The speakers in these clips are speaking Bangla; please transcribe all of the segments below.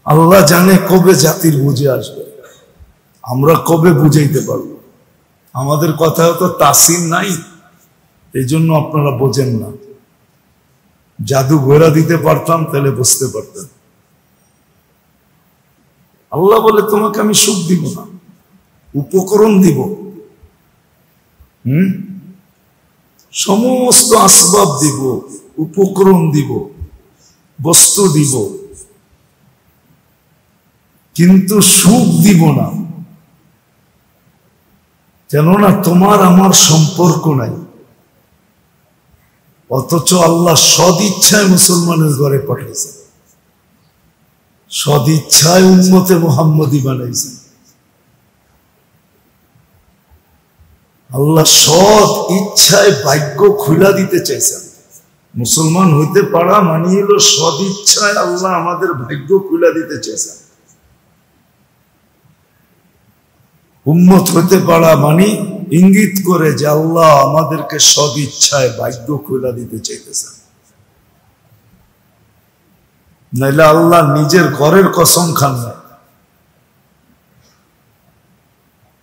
আল্লাহ জানে কবে জাতির বুঝে আসবে, আমরা কবে বুঝাইতে পারবো। আমাদের কথা তো তাসির নাই, এই জন্য আপনারা বোঝেন না। জাদু ঘোরা দিতে পারতাম তাহলে বুঝতে পারতাম। আল্লাহ বলে তোমাকে আমি সুখ দিব না, উপকরণ দিব। সমস্ত আসবাব দিব, উপকরণ দিব, বস্তু দিব, কিন্তু সুখ দিব না। কেননা তোমার আমার সম্পর্ক নাই। অথচ আল্লাহ সদিচ্ছায় মুসলমানের ঘরে পাঠিয়েছেন, সদিচ্ছায় উম্মতে মুহাম্মদী বানাইছেন। আল্লাহ সৎ ইচ্ছায় ভাগ্য খুলা দিতে চাইছেন। মুসলমান হইতে পারা মানে হলো সদিচ্ছায় আল্লাহ আমাদের ভাগ্য খুলা দিতে চাইছেন। উম্মত হতে পারা মানে ইঙ্গিত করে যে আল্লাহ আমাদেরকে সদিচ্ছায় ভাগ্য খুলা দিতে চাইতেছেন। নাইলে আল্লাহ নিজের ঘরের কসম খান না।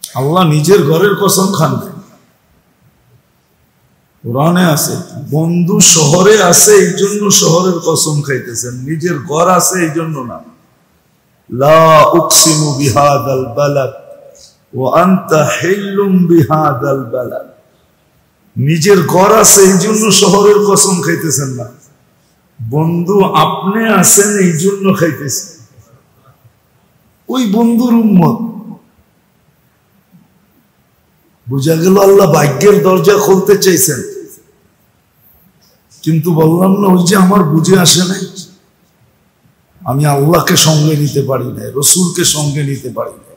আল্লাহ নিজের ঘরের কসম খান না। কোরআনে আছে বন্ধু শহরে আছে এই জন্য শহরের কসম খাইতেছেন, নিজের ঘর আছে এই জন্য না। লা উকসিমু বিহাদাল বালাদ ওয়া আনতা হিল্লুম বিহাদাল বালাদ। নিজের ঘর আছে এই জন্য শহরের কসম খাইতেছেন না, বন্ধু আপনি আছেন এই জন্য খাইতেছেন। ওই বন্ধুর উম্মত। বুঝা গেল আল্লাহ ভাগ্যের দরজা খুলতে চাইছেন, কিন্তু বললাম না ওই যে আমার বুঝে আসে নাই, আমি আল্লাহকে সঙ্গে নিতে পারি না, রসুলকে সঙ্গে নিতে পারি না।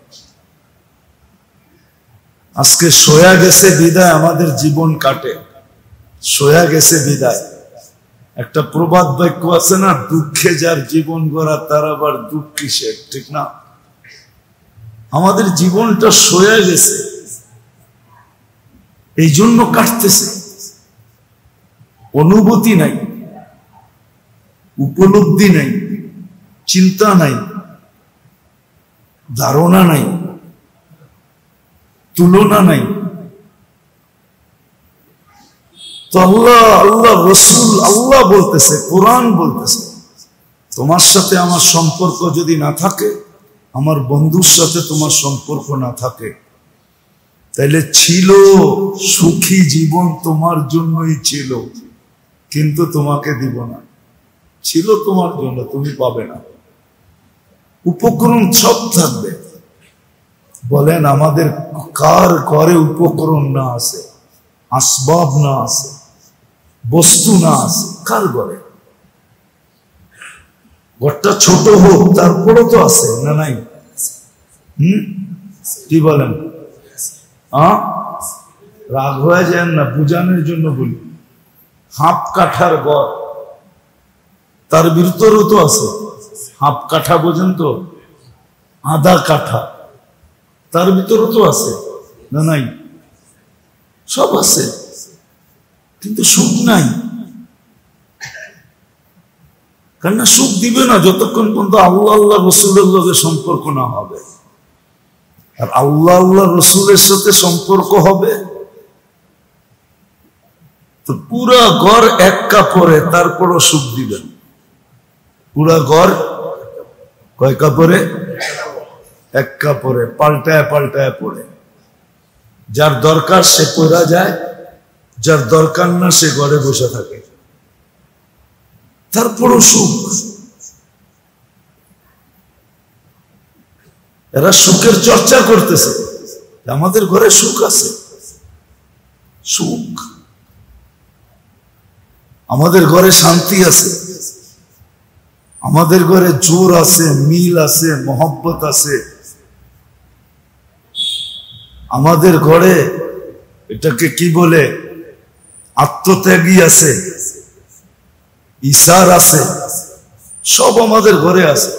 আজকে সয়া গেছে বিদায় আমাদের জীবন কাটে, সয়া গেছে বিদায়। একটা প্রবাদ বাক্য আছে না, দুঃখে যার জীবন গড়া তার আবার দুঃখ কিসের, ঠিক না? আমাদের জীবনটা সয়া গেছে, এই জন্য কাটতেছে। অনুভূতি নাই, উপলব্ধি নাই, চিন্তা নাই, ধারণা নাই, তুলনা নাই। তো আল্লাহ রসুল আল্লাহ বলতেছে, কোরআন বলতেছে, তোমার সাথে আমার সম্পর্ক যদি না থাকে, আমার বন্ধুর সাথে তোমার সম্পর্ক না থাকে, তাইলে ছিল সুখী জীবন তোমার জন্যই ছিল, কিন্তু তোমাকে দিব না। ছিল তোমার জন্য, তুমি পাবে না। উপকরণ সব থাকবে। বলেন আমাদের কার ঘরে উপকরণ না আছে, আসবাব না আছে, বস্তু না আছে? কার ঘরে? ঘরটা ছোট হোক তারপরও তো আছে না নাই? কি বলেন? রাগ হয়ে যায় না, বুঝানোর জন্য বলি। হাফ কাঠার ঘর, তার ভিতরেও তো আছে হাফ কাঠা, বোঝেন তো? আধা কাঠা, তার ভিতরেও তো আছে না নাই? সব আছে, কিন্তু সুখ নাই। কেননা সুখ দিবে না যতক্ষণ পর্যন্ত আল্লাহ আল্লাহ রসুলের লগে সম্পর্ক না হবে। আর আল্লাহ আল্লাহ রসুলের সাথে সম্পর্ক হবে তো পুরা ঘর এক কাপড়ে, তারপরও সুখ দিবেন। পুরা ঘর কয় কাপড়ে? এক কাপড়ে, পাল্টায় পাল্টায় পড়ে। যার দরকার সে পড়া যায়, যার দরকার না সে ঘরে বসে থাকে, তারপরও সুখ। এরা সুখের চর্চা করতেছে, আমাদের ঘরে সুখ আছে। সুখ, আমাদের ঘরে শান্তি আছে, আমাদের ঘরে জোর আছে, মিল আছে, মহব্বত আছে। আমাদের ঘরে এটাকে কি বলে, আত্মত্যাগী আছে, ইসার আছে, সব আমাদের ঘরে আছে।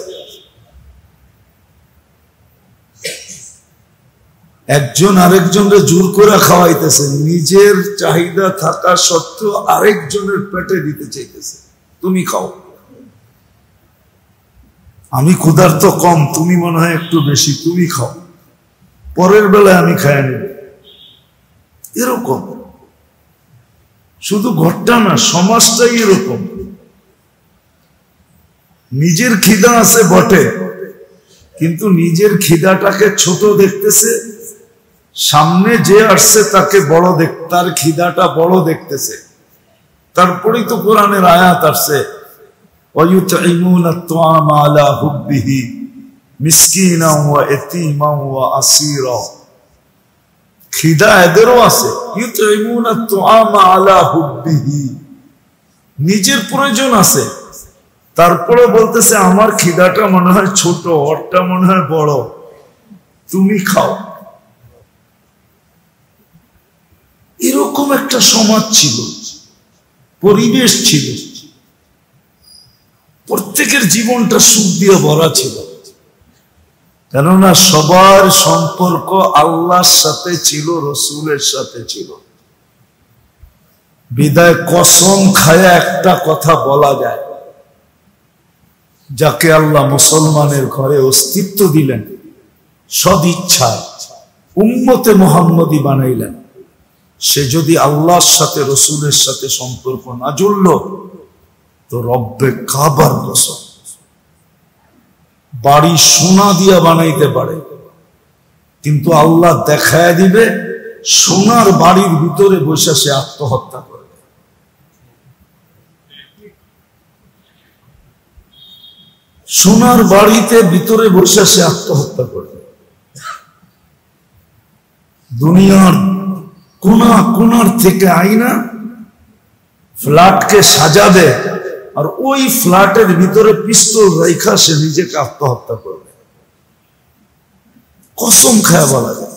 একজন আরেকজনের জোর করে খাওয়াইতেছে, নিজের চাহিদা থাকা সত্ত্বেও আরেকজনের পেটে দিতে চাইতেছে, তুমি খাও। আমি ক্ষুধার্ত কম, তুমি মনে হয় একটু বেশি, তুমি খাও, পরের বেলায় আমি খাই নেব। এরকম শুধু ঘরটা না, সমাজটাই এরকম। নিজের খিদা আছে বটে, কিন্তু নিজের খিদাটাকে ছোট দেখতেছে, সামনে যে আসছে তাকে বড় তার খিদাটা বড় দেখতেছে। তারপরেই তো কোরআনের আয়াত আসছে, ওয়ায়ুতঈমুনা আত-তাআমা আলা হুব্বিহি মিসকিনান ওয়া ইয়াতীমান ওয়া আসীরা। খিদা এদেরও আছে, ইউতঈমুনা আত-তাআমা আলা হুব্বিহি, নিজের প্রয়োজন আছে, তারপরে বলতেছে আমার খিদাটা মনে হয় ছোট, ওরটা মনে হয় বড়, তুমি খাও। এরকম একটা সমাজ ছিল, পরিবেশ ছিল, প্রত্যেকের জীবনটা সুখ দিয়ে ভরা ছিল। কেননা সবার সম্পর্ক আল্লাহর সাথে ছিল, রসুলের সাথে ছিল। বিদায় কসম খায়া একটা কথা বলা যায়, যাকে আল্লাহ মুসলমানের ঘরে অস্তিত্ব দিলেন, সদিচ্ছায় উম্মতে মুহাম্মদী বানাইলেন, সে যদি আল্লাহর সাথে রসুলের সাথে সম্পর্ক না জুড়ল, তো রব্বে কাবার কসম বাড়ি সোনা দিয়া বানাইতে পারে, কিন্তু আল্লাহ দেখায় দিবে সোনার বাড়ির ভিতরে বসে সে আত্মহত্যা করে। সোনার বাড়িতে ভিতরে বসে সে আত্মহত্যা করবে। দুনিয়ার কোনা কোনার থেকে আইনা ফ্ল্যাটকে সাজাবে, আর ওই ফ্ল্যাটের ভিতরে পিস্তল রেখা সে নিজেকে আত্মহত্যা করবে। কসম খায়া বলা যায়।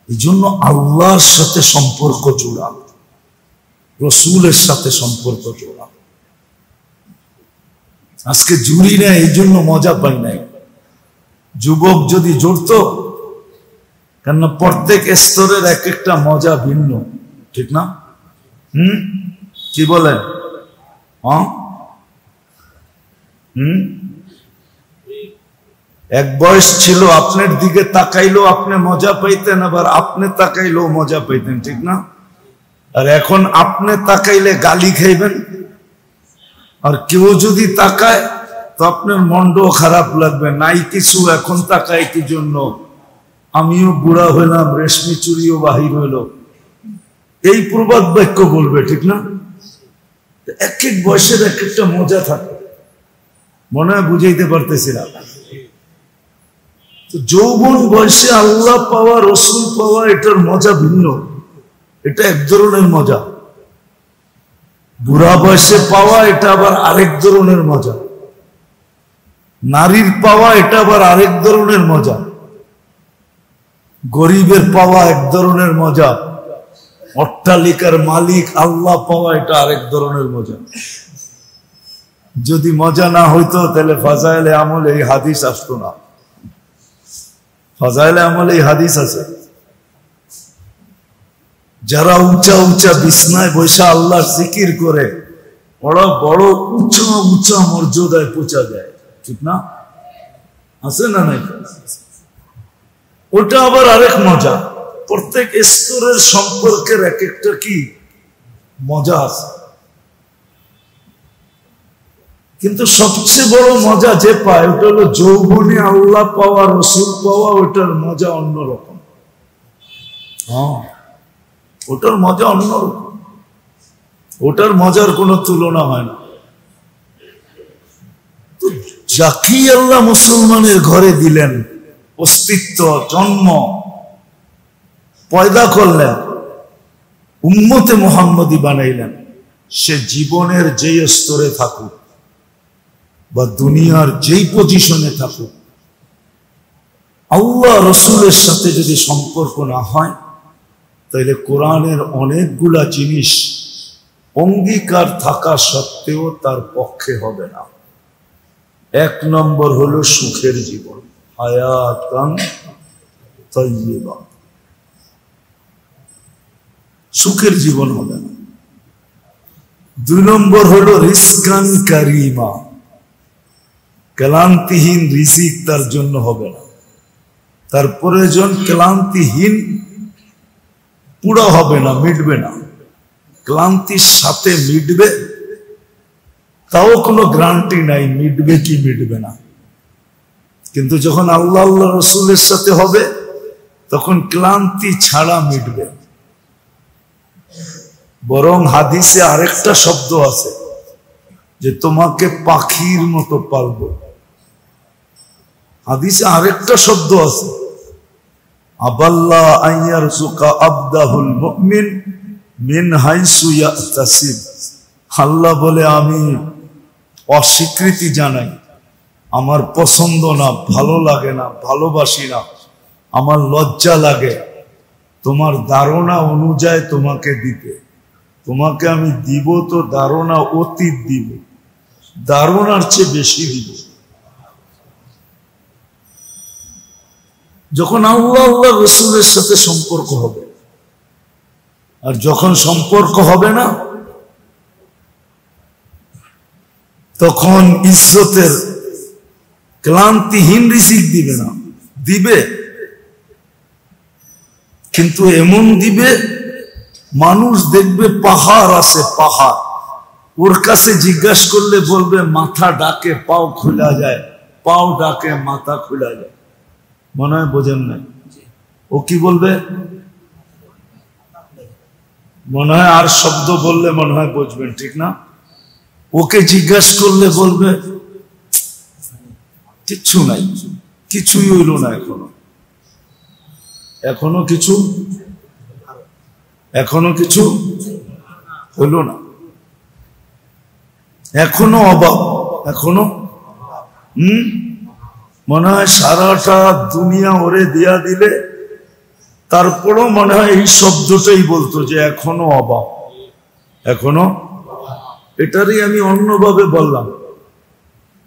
এই জন্য আল্লাহর সাথে সম্পর্ক জোড়া, রসুলের সাথে সম্পর্ক জোড়া। আজকে জুড়ি না, এই জন্য মজা পাই নাই। যুবক যদি জড়ত, কেননা প্রত্যেক স্তরের এক একটা মজা ভিন্ন, ঠিক না? কি বলেন? এক বয়স ছিল আপনার দিকে তাকাইলো আপনি মজা পাইতেন, আবার আপনি তাকাইলেও মজা পাইতেন, ঠিক না? আর এখন আপনি তাকাইলে গালি খাইবেন, আর কেউ যদি তাকায় তো আপনার মনটাও খারাপ লাগবে। নাই কিছু, এখন তাকায় কি জন্য, আমিও বুড়া হইলাম, রেশমি চুরিও বাহির হইল, এই প্রবাদ বাক্য বলবে, ঠিক না? এক এক বয়সের এক একটা মজা থাকে, মনে হয় বুঝাইতে পারতেছি না। তো যৌবন বয়সে আল্লাহ পাওয়া, রসুল পাওয়া, এটার মজা ভিন্ন, এটা এক ধরনের মজা। বুড়া বয়সে পাওয়া, এটা আবার আরেক ধরনের মজা। নারীর পাওয়া, এটা আবার আরেক ধরনের মজা। গরিবের পাওয়া এক ধরনের মজা, অট্টালিকার মালিক আল্লাহ পাওয়া, এটা আরেক ধরনের মজা। যদি মজা না হইতো তাহলে ফাজাইলে আমল এই হাদিস আসতো না। ফাজাইলে আমল এই হাদিস আছে, যারা উঁচা উঁচা বিছনায় বৈশা আল্লাহর জিকির করে, ওরা বড় উঁচা উঁচা মর্যাদায় পৌঁছা যায়, ঠিক না? আছে না নাই? ওটা আবার আরেক মজা। প্রত্যেক স্তরের সম্পর্কের এক একটা কি মজা আছে, কিন্তু সবচেয়ে বড় মজা যে পায় ওটা হলো যৌবনে আল্লাহ পাওয়া, রসুল পাওয়া, ওটার মজা অন্যরকম। ওটার মজা অন্যরকম, ওটার মজার কোনো তুলনা হয় না। তো যাকে আল্লাহ মুসলমানের ঘরে দিলেন, অস্তিত্ব, জন্ম, পয়দা করলেন, উম্মতে মুহাম্মদী বানাইলেন, সে জীবনের যেই স্তরে থাকুক বা দুনিয়ার যেই পজিশনে থাকুক, আল্লাহ রসুলের সাথে যদি সম্পর্ক না হয়, তাইলে কোরআনের অনেকগুলা জিনিস অঙ্গীকার থাকা সত্ত্বেও তার পক্ষে হবে না। এক নম্বর হলো সুখের জীবন, হায়াতান তাইয়্যিবা, সুখের জীবন হবে না। 2 নম্বর হলো রিজকান কারিমা, ক্লান্তিহীন রিজিক তার জন্য হবে না। তার প্রয়োজন ক্লান্তিহীন পুরো হবে না, মিটবে না, ক্লান্তির সাথে মিটবে, তাও কোনো গ্যারান্টি নাই মিটবে কি মিটবে না। কিন্তু যখন আল্লাহ আল্লাহ রসুলের সাথে হবে তখন ক্লান্তি ছাড়া মিটবে। বরং হাদিসে আরেকটা শব্দ আছে যে তোমাকে পাখির মতো পালবো। হাদিসে আরেকটা শব্দ আছে, আবাল্লাহ আইয়ারযুকা আবদাহুল মুমিন মিন হাইসু ইয়াতাসিব। আল্লাহ বলে আমি অস্বীকৃতি জানাই, আমার পছন্দ না, ভালো লাগে না, ভালোবাসি না, আমার লজ্জা লাগে তোমার ধারণা অনুযায়ী তোমাকে দিতে। তোমাকে আমি দিব তো ধারণা অতীত দিব, ধারণার চেয়ে বেশি দিব। যখন আল্লাহ আল্লাহ রসুলের সাথে সম্পর্ক হবে, আর যখন সম্পর্ক হবে না তখন ইজ্জতের ক্লান্তিহীন রিজিক দিবে না, দিবে কিন্তু এমন দিবে মানুষ দেখবে পাহাড় আছে, পাহাড়, ওর কাছে জিজ্ঞাসা করলে বলবে মাথা ডাকে পাও খোলা যায়, পাও ডাকে মাথা খোলা যায়। মনে হয় বোঝেন নাই? ও কি বলবে? মনে হয় আর শব্দ বললে মনে হয় বুঝবেন, ঠিক না? ওকে জিজ্ঞাসা করলে বলবে কিচ্ছু নাই, কিছুই হইল না, এখনো কিছু হইল না, এখনো অভাব, এখনো মনে হয় সারাটা দুনিয়া ওরে দিয়া দিলে তারপরও মনে হয় এই শব্দটাই বলতো যে এখনো অভাব, এখনো। এটারই আমি অন্যভাবে বললাম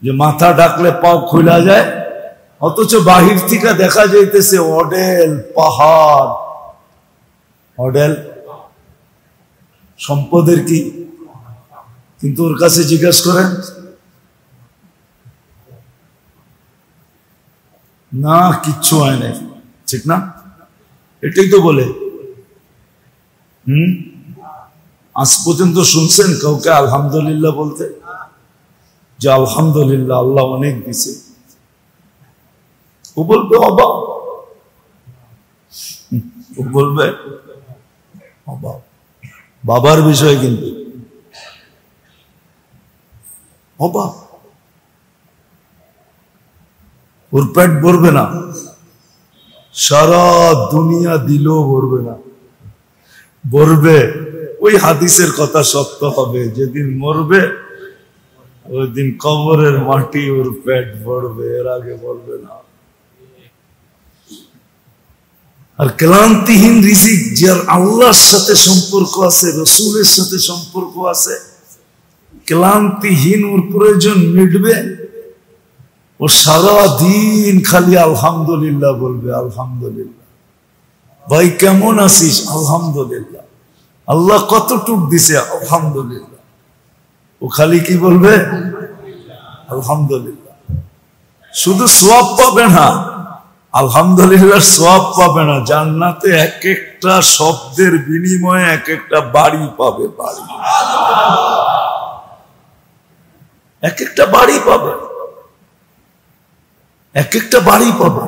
যে মাথা ডাকলে পাও খোলা যায়, অথচ বাহির থেকে দেখা যাইতেছে অডেল পাহাড়, অডেল সম্পদের কি, কিন্তু ওর কাছে জিজ্ঞাসা করেন না, কিচ্ছু হয় না, ঠিক না? এটাই তো বলে। আজ পর্যন্ত শুনছেন কাউকে আলহামদুলিল্লাহ বলতে, যে আলহামদুলিল্লাহ আল্লাহ অনেক দিছে? ও বলবে অভাব, ও বলবে অভাব। বাবার বিষয় কিন্তু অভাব, ওর পেট ভরবে না, সারা দুনিয়া দিলেও ভরবে না, ভরবে ওই হাদিসের কথা সত্য হবে, যেদিন মরবে ওই দিন কবরের মাটি ওর পেট ভরবে, এর আগে ভরবে না। আর ক্লান্তিহীন রিজিক, যার আল্লাহর সাথে সম্পর্ক আছে, রসুলের সাথে সম্পর্ক আছে, ক্লান্তিহীন ওর প্রয়োজন মিটবে, ও সারা দিন খালি আলহামদুলিল্লাহ বলবে, আলহামদুলিল্লাহ। ভাই কেমন আছিস? আলহামদুলিল্লাহ। আল্লাহ কতটুক দিছে? আলহামদুলিল্লাহ। ও খালি কি বলবে? আলহামদুলিল্লাহ। শুধু সওয়াব পাবে না, আলহামদুলিল্লাহ সওয়াব পাবে না, জান্নাতে এক একটা শব্দের বিনিময়ে এক একটা বাড়ি পাবে, বাড়ি, এক একটা বাড়ি পাবে, এক একটা বাড়ি পাবে।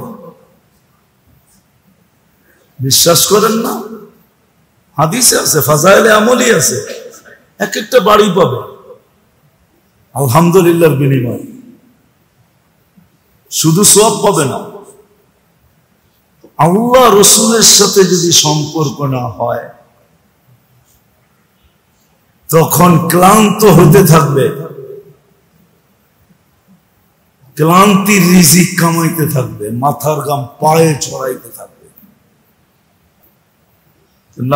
বিশ্বাস করেন না? হাদিসে আছে, ফাজাইলে আমলি আছে, এক একটা বাড়ি পাবে আলহামদুলিল্লাহর বিনিময়ে। শুধু সওয়াব পাবে না, আল্লাহ রসুলের সাথে যদি সম্পর্ক না হয় তখন ক্লান্ত হতে থাকবে, ক্লান্তির রিজিক কামাইতে থাকবে, মাথার গাম পায়ে ছড়াইতে থাকবে।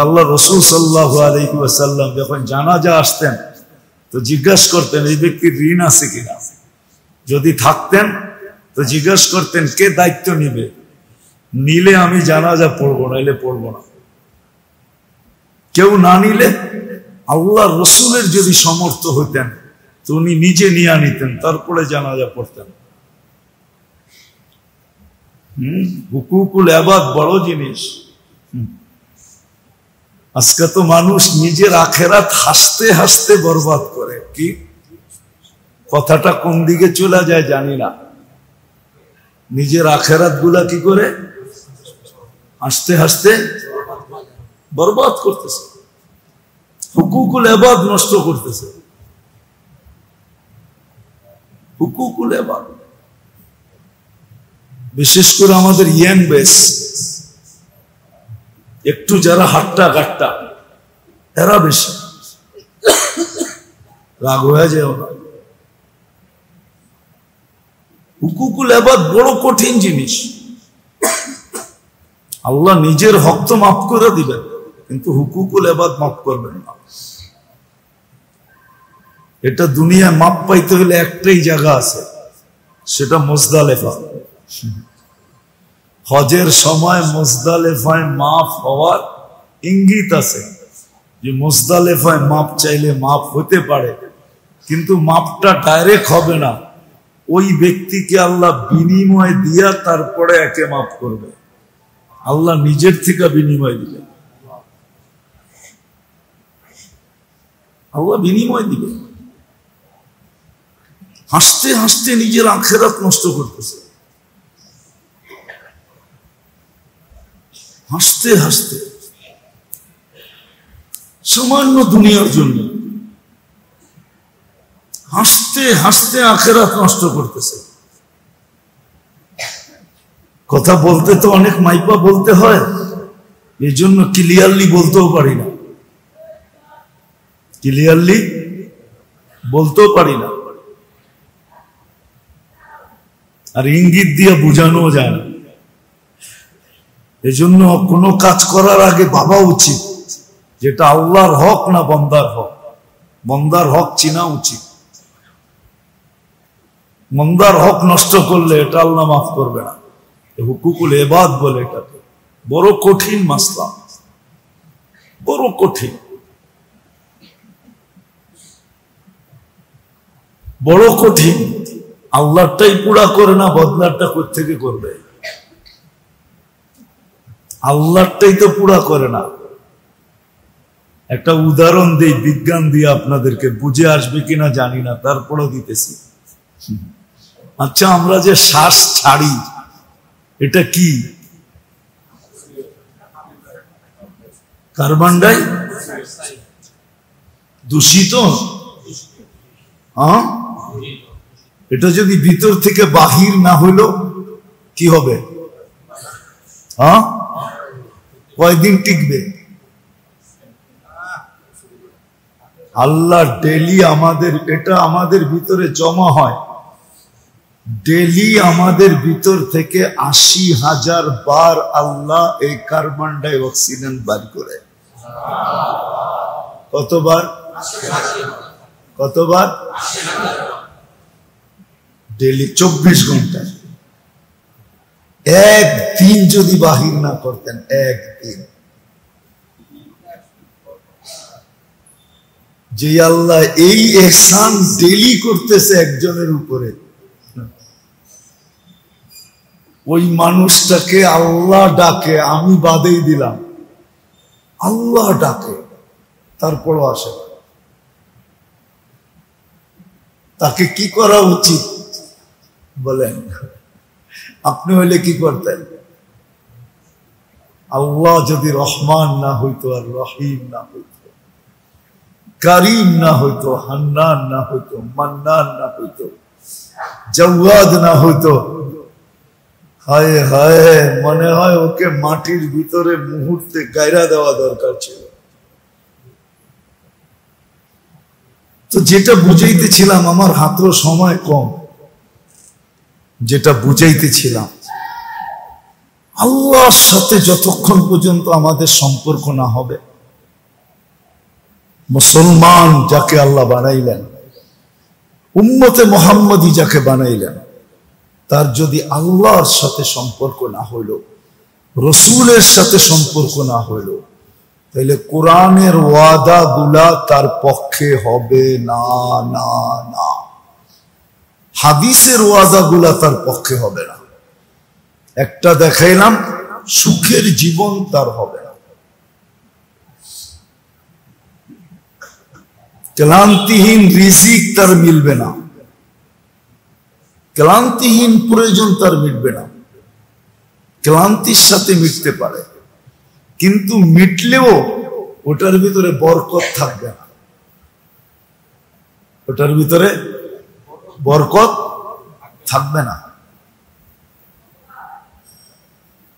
আল্লাহ রসুল সাল্লাল্লাহু আলাইহি ওয়াসাল্লাম যখন জানাজা আসতেন তো জিজ্ঞাসা করতেন এই ব্যক্তির ঋণ আছে কিনা, যদি থাকতেন তো জিজ্ঞাসা করতেন কে দায়িত্ব নিবে, নিলে আমি জানাজা পড়বো, নাইলে পড়বো না। কেউ না নিলে আল্লাহ রসুলের যদি সমর্থ হইতেন তো উনি নিজে নিয়ে নিতেন, তারপরে জানাজা পড়তেন। হুকুকুল ইবাদ বড় জিনিস। আজকে তো মানুষ নিজের আখেরাত হাসতে হাসতে বরবাদ করে। কি কথাটা কোন দিকে চলে যায় জানি না। নিজের আখেরাত গুলা কি করে হাসতে হাসতে বরবাদ করতেছে, হুকুকুল ইবাদ নষ্ট করতেছে। হুকুকুল ইবাদ বিশেষ করে আমাদের ইয়াং বেস, একটু যারা হাট্টা গাট্টা এরা বেশি রাগ হয়ে যায় ওরা। হুকুকুল ইবাদ বড় কঠিন জিনিস। আল্লাহ নিজের হক তো মাফ করে দিবেন, কিন্তু হুকুকুল ইবাদ মাফ করবেন না। এটা দুনিয়ায় মাপ পাইতে হলে একটাই জায়গা আছে, সেটা মুজদালিফা। হজের সময় মুজদালিফায় মাফ হওয়ার ইঙ্গিত আছে যে মুজদালিফায় মাপ চাইলে মাপ হতে পারে, কিন্তু মাপটা ডাইরেক্ট হবে না। ওই ব্যক্তিকে আল্লাহ বিনিময় দিয়া তারপরে একে মাফ করবে। আল্লাহ নিজের থেকে বিনিময় দিবেন, আল্লাহ বিনিময় দিবে। হাসতে হাসতে নিজের আখেরাত নষ্ট করতেছে, হাসতে হাসতে সামান্য দুনিয়ার জন্য হাসতে হাসতে আখেরাত নষ্ট করতেছে। কথা বলতে তো অনেক মাইপা বলতে হয়, এই জন্য ক্লিয়ারলি বলতেও পারি না, ক্লিয়ারলি বলতেও পারি না, আর ইঙ্গিত দিয়ে বোঝানো যায় না। এই জন্য কোনো কাজ করার আগে ভাবা উচিত যেটা আল্লাহর হক না বন্দার হক। বন্দার হক চিনা উচিত। বন্দার হক নষ্ট করলে এটা আল্লাহ মাফ করবে না। হুকুকুল ইবাদ বলে এটাকে। বড় কঠিন মাসলা, বড় কঠিন, বড় কঠিন। আল্লাহটাই পুরা করে না, বদলাটা কোত্থেকে করবে? আল্লাহটাই তো পুরা করে না। একটা উদাহরণ দিই, বিজ্ঞান দিয়ে আপনাদেরকে, বুঝে আসবে কিনা জানি না, তারপরও দিতেছি। আচ্ছা, আমরা যে শ্বাস ছাড়ি এটা কি? কার্বন ডাই দূষিত। এটা যদি ভিতর থেকে বাহির না হইলো কি হবে? কয়দিন টিকবে? আল্লাহ ডেলি আমাদের, এটা আমাদের ভিতরে জমা হয়, ডেলি আমাদের ভিতর থেকে ৮০,০০০ বার আল্লাহ এই কার্বন ডাই অক্সিজেন বার করে। কতবার? কতবার? ডেলি ২৪ ঘন্টা। একদিন যদি বাহির না করতেন, একদিন, যে আল্লাহ এই ইহসান ডেলি করতেছে একজনের উপরে, ওই মানুষটাকে আল্লাহ ডাকে। আমি বাদেই দিলাম, আল্লাহ ডাকে, তারপরও আসে। তাকে কি করা উচিত বলেন? আপনি হইলে কি করতেন? আল্লাহ যদি রহমান না হইতো, আর রহিম না হইতো, কারিম না হইতো, হান্নান না হইতো, মান্নান না হইতো, জাওয়াদ না হইতো, হায় হায়, মনে হয় ওকে মাটির ভিতরে মুহূর্তে গায়রা দেওয়া দরকার ছিল। তো যেটা বুঝাইতেছিলাম, আমার হাতেও সময় কম, যেটা বুঝাইতেছিলাম, আল্লাহর সাথে যতক্ষণ পর্যন্ত আমাদের সম্পর্ক না হবে, মুসলমান যাকে আল্লাহ বানাইলেন, উম্মতে মুহাম্মদী যাকে বানাইলেন, তার যদি আল্লাহর সাথে সম্পর্ক না হইল, রসুলের সাথে সম্পর্ক না হইল, তাহলে কোরআনের ওয়াদা গুলা তার পক্ষে হবে না, না, না। হাদিসের ওয়াদা গুলা তার পক্ষে হবে না। একটা দেখাইলাম, সুখের জীবন তার হবে না, ক্লান্তিহীন রিজিক তার মিলবে না, ক্লান্তিহীন প্রয়োজন তার মিটবে না। ক্লান্তির সাথে মিটতে পারে, কিন্তু মিটলেও ওটার ভিতরে বরকত থাকবে না, ওটার ভিতরে বরকত থাকবে না।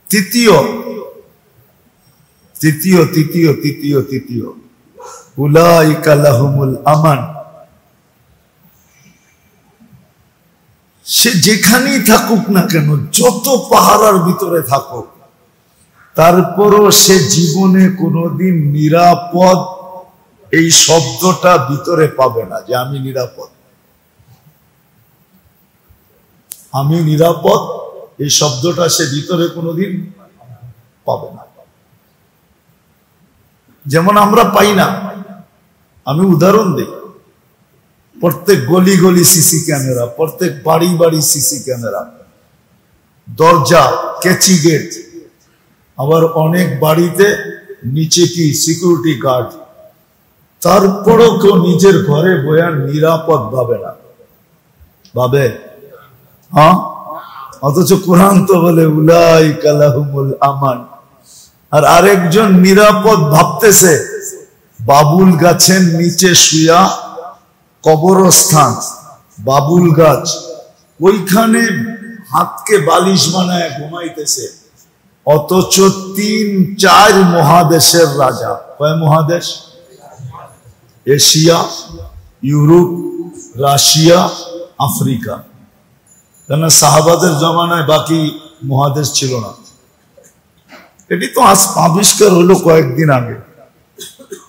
তৃতীয় তৃতীয় তৃতীয় তৃতীয় তৃতীয় উলাইকা লাহুমুল আমান। সে যেখানেই থাকুক না কেন, যত পাহারার ভিতরে থাকুক, তারপরও সে জীবনে কোনোদিন নিরাপদ এই শব্দটা ভিতরে পাবে না, যে আমি নিরাপদ, আমি নিরাপদ এই শব্দটা সে ভিতরে কোনোদিন পাবে না। যেমন আমরা পাই না। আমি উদাহরণ দিই, প্রত্যেক গলি গলি সিসি ক্যামেরা, প্রত্যেক বাড়ি বাড়ি সিসি ক্যামেরা, দরজা কেচি গেট, আবার অনেক বাড়িতে নিচে কি সিকিউরিটি গার্ড। তারপরও কেউ নিজের ঘরে বয়া নিরাপদ ভাবে না, ভাবে? হ্যাঁ, অথচ কোরআন তো বলে উলাইকা লাহুমুল আমান। আর আরেকজন নিরাপদ ভাবতেছে বাবুল গাছের নিচে শুয়া, কবরস্থান বাবুল গাছ, ওইখানে হাতকে বালিশ বানায় ঘুমাইতেছে। অথচ 3-4 মহাদেশের রাজা। কয় মহাদেশ? Asia, Europe, Russia, Africa. কেন? সাহাবাদের জমানায় বাকি মহাদেশ ছিল না। এটি তো আবিষ্কার হলো কয়েকদিন আগে।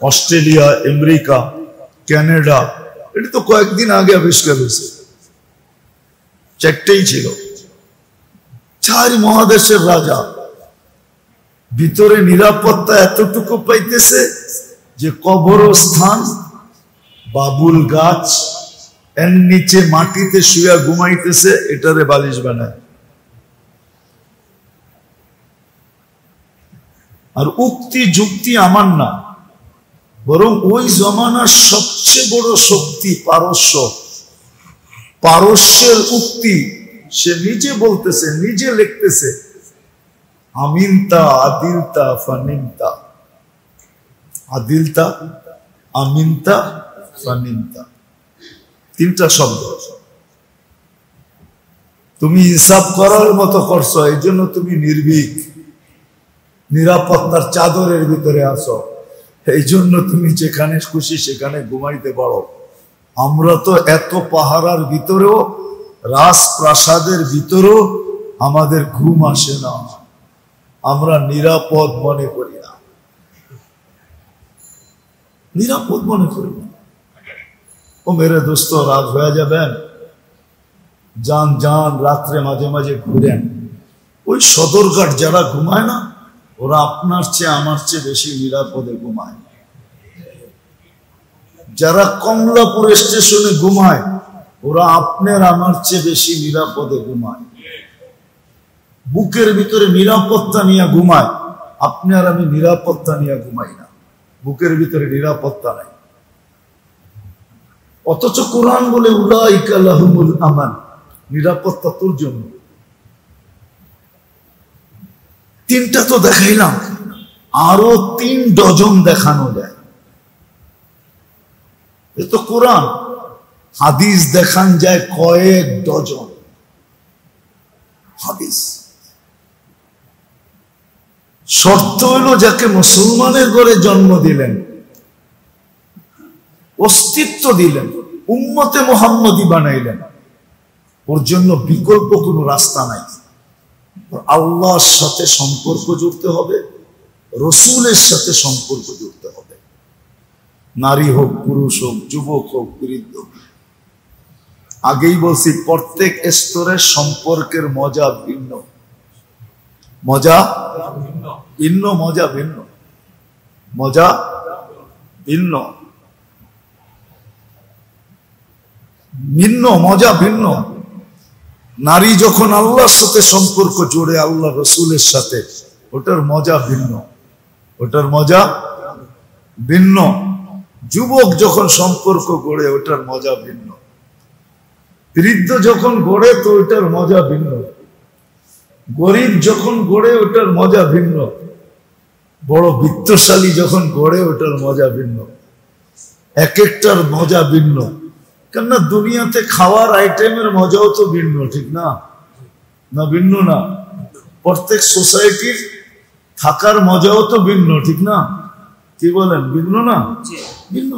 অস্ট্রেলিয়া, আমেরিকা, কানাডা, এটি তো কয়েকদিন আগে আবিষ্কার হয়েছে। 4টেই ছিল, 4 মহাদেশের রাজা। ভিতরে নিরাপত্তা এতটুকু পাইতেছে যে কবরস্থান, বাবুল গাছ, এর নিচে মাটিতে শুয়ে ঘুমাইতেছে, এটারে বালিশ বানায়। আর উক্তি যুক্তি আমার না, বরং ওই জমানার সবচেয়ে বড় শক্তি পারস্য। পারস্যের উক্তি সে নিজে বলতেছে, নিজে লিখতেছে, আমিনতা আদিলতা ফানিমতা, আদিলতা, আমিনতা, ফানিমতা, 3টা শব্দ। তুমি ইনসাফ করার মতো করছো, এই জন্য তুমি নির্ভীক, নিরাপত্তার চাদরের ভিতরে আছো, এই জন্য তুমি যেখানে খুশি সেখানে ঘুমাইতে পারো। আমরা তো এত পাহারার ভিতরেও, রাজপ্রাসাদের ভিতরেও আমাদের ঘুম আসে না, আমরা নিরাপদ মনে করি না, নিরাপদ মনে করি না। ও মেরে দোস্ত, রাত হয়ে যাবেন, যান যান, রাত্রে মাঝে মাঝে ঘুরেন। ওই সদরঘাট যারা ঘুমায় না, ওরা আপনার চেয়ে আমার চেয়ে বেশি নিরাপদে ঘুমায়। যারা কমলাপুর স্টেশনে ঘুমায়, ওরা আপনার আমার চেয়ে বেশি নিরাপদে ঘুমায়। বুকের ভিতরে নিরাপত্তা নিয়ে ঘুমায়, আপনি আর আমি নিরাপত্তা নিয়ে ঘুমাই না, বুকের ভিতরে নিরাপত্তা নাই। অথচ কোরআন বলে উলাইকা লাহুমুল আমান, নিরাপত্তা তোর জন্য। 3টা তো দেখাইলাম, আরো 3 ডজন দেখানো যায়। এ তো কোরআন। হাদিস দেখান যায় কয়েক ডজন হাদিস। শর্ত হলো যাকে মুসলমানের ঘরে জন্ম দিলেন, অস্তিত্ব দিলেন, উম্মতে মুহাম্মদী বানাইলেন, ওর জন্য বিকল্প কোনো রাস্তা নাই। আল্লাহর সাথে সম্পর্ক জুড়তে হবে, রসুলের সাথে সম্পর্ক জুড়তে হবে। নারী হোক, পুরুষ হোক, যুবক হোক, বৃদ্ধ হোক। আগেই বলছি, প্রত্যেক স্তরের সম্পর্কের মজা ভিন্ন, মজা ভিন্ন, মজা ভিন্ন। মজা ভিন্ন, ভিন্ন মজা ভিন্ন। নারী যখন আল্লাহর সাথে সম্পর্ক জোড়ে, আল্লাহ রসুলের সাথে, ওটার মজা ভিন্ন, ওটার মজা ভিন্ন। যুবক যখন সম্পর্ক গড়ে, ওটার মজা ভিন্ন। বৃদ্ধ যখন গড়ে, তো ওটার মজা ভিন্ন। গরিব যখন গড়ে, ওটার মজা ভিন্ন। বড় বিত্তশালী যখন গড়ে, ওটার মজা ভিন্ন। এক একটার মজা ভিন্ন। কেননা দুনিয়াতে খাওয়ার আইটেমের মজাও তো ভিন্ন, ঠিক না? না ভিন্ন না? প্রত্যেক সোসাইটির থাকার মজাও তো ভিন্ন, ঠিক না? কি বলেন, ভিন্ন না? ভিন্ন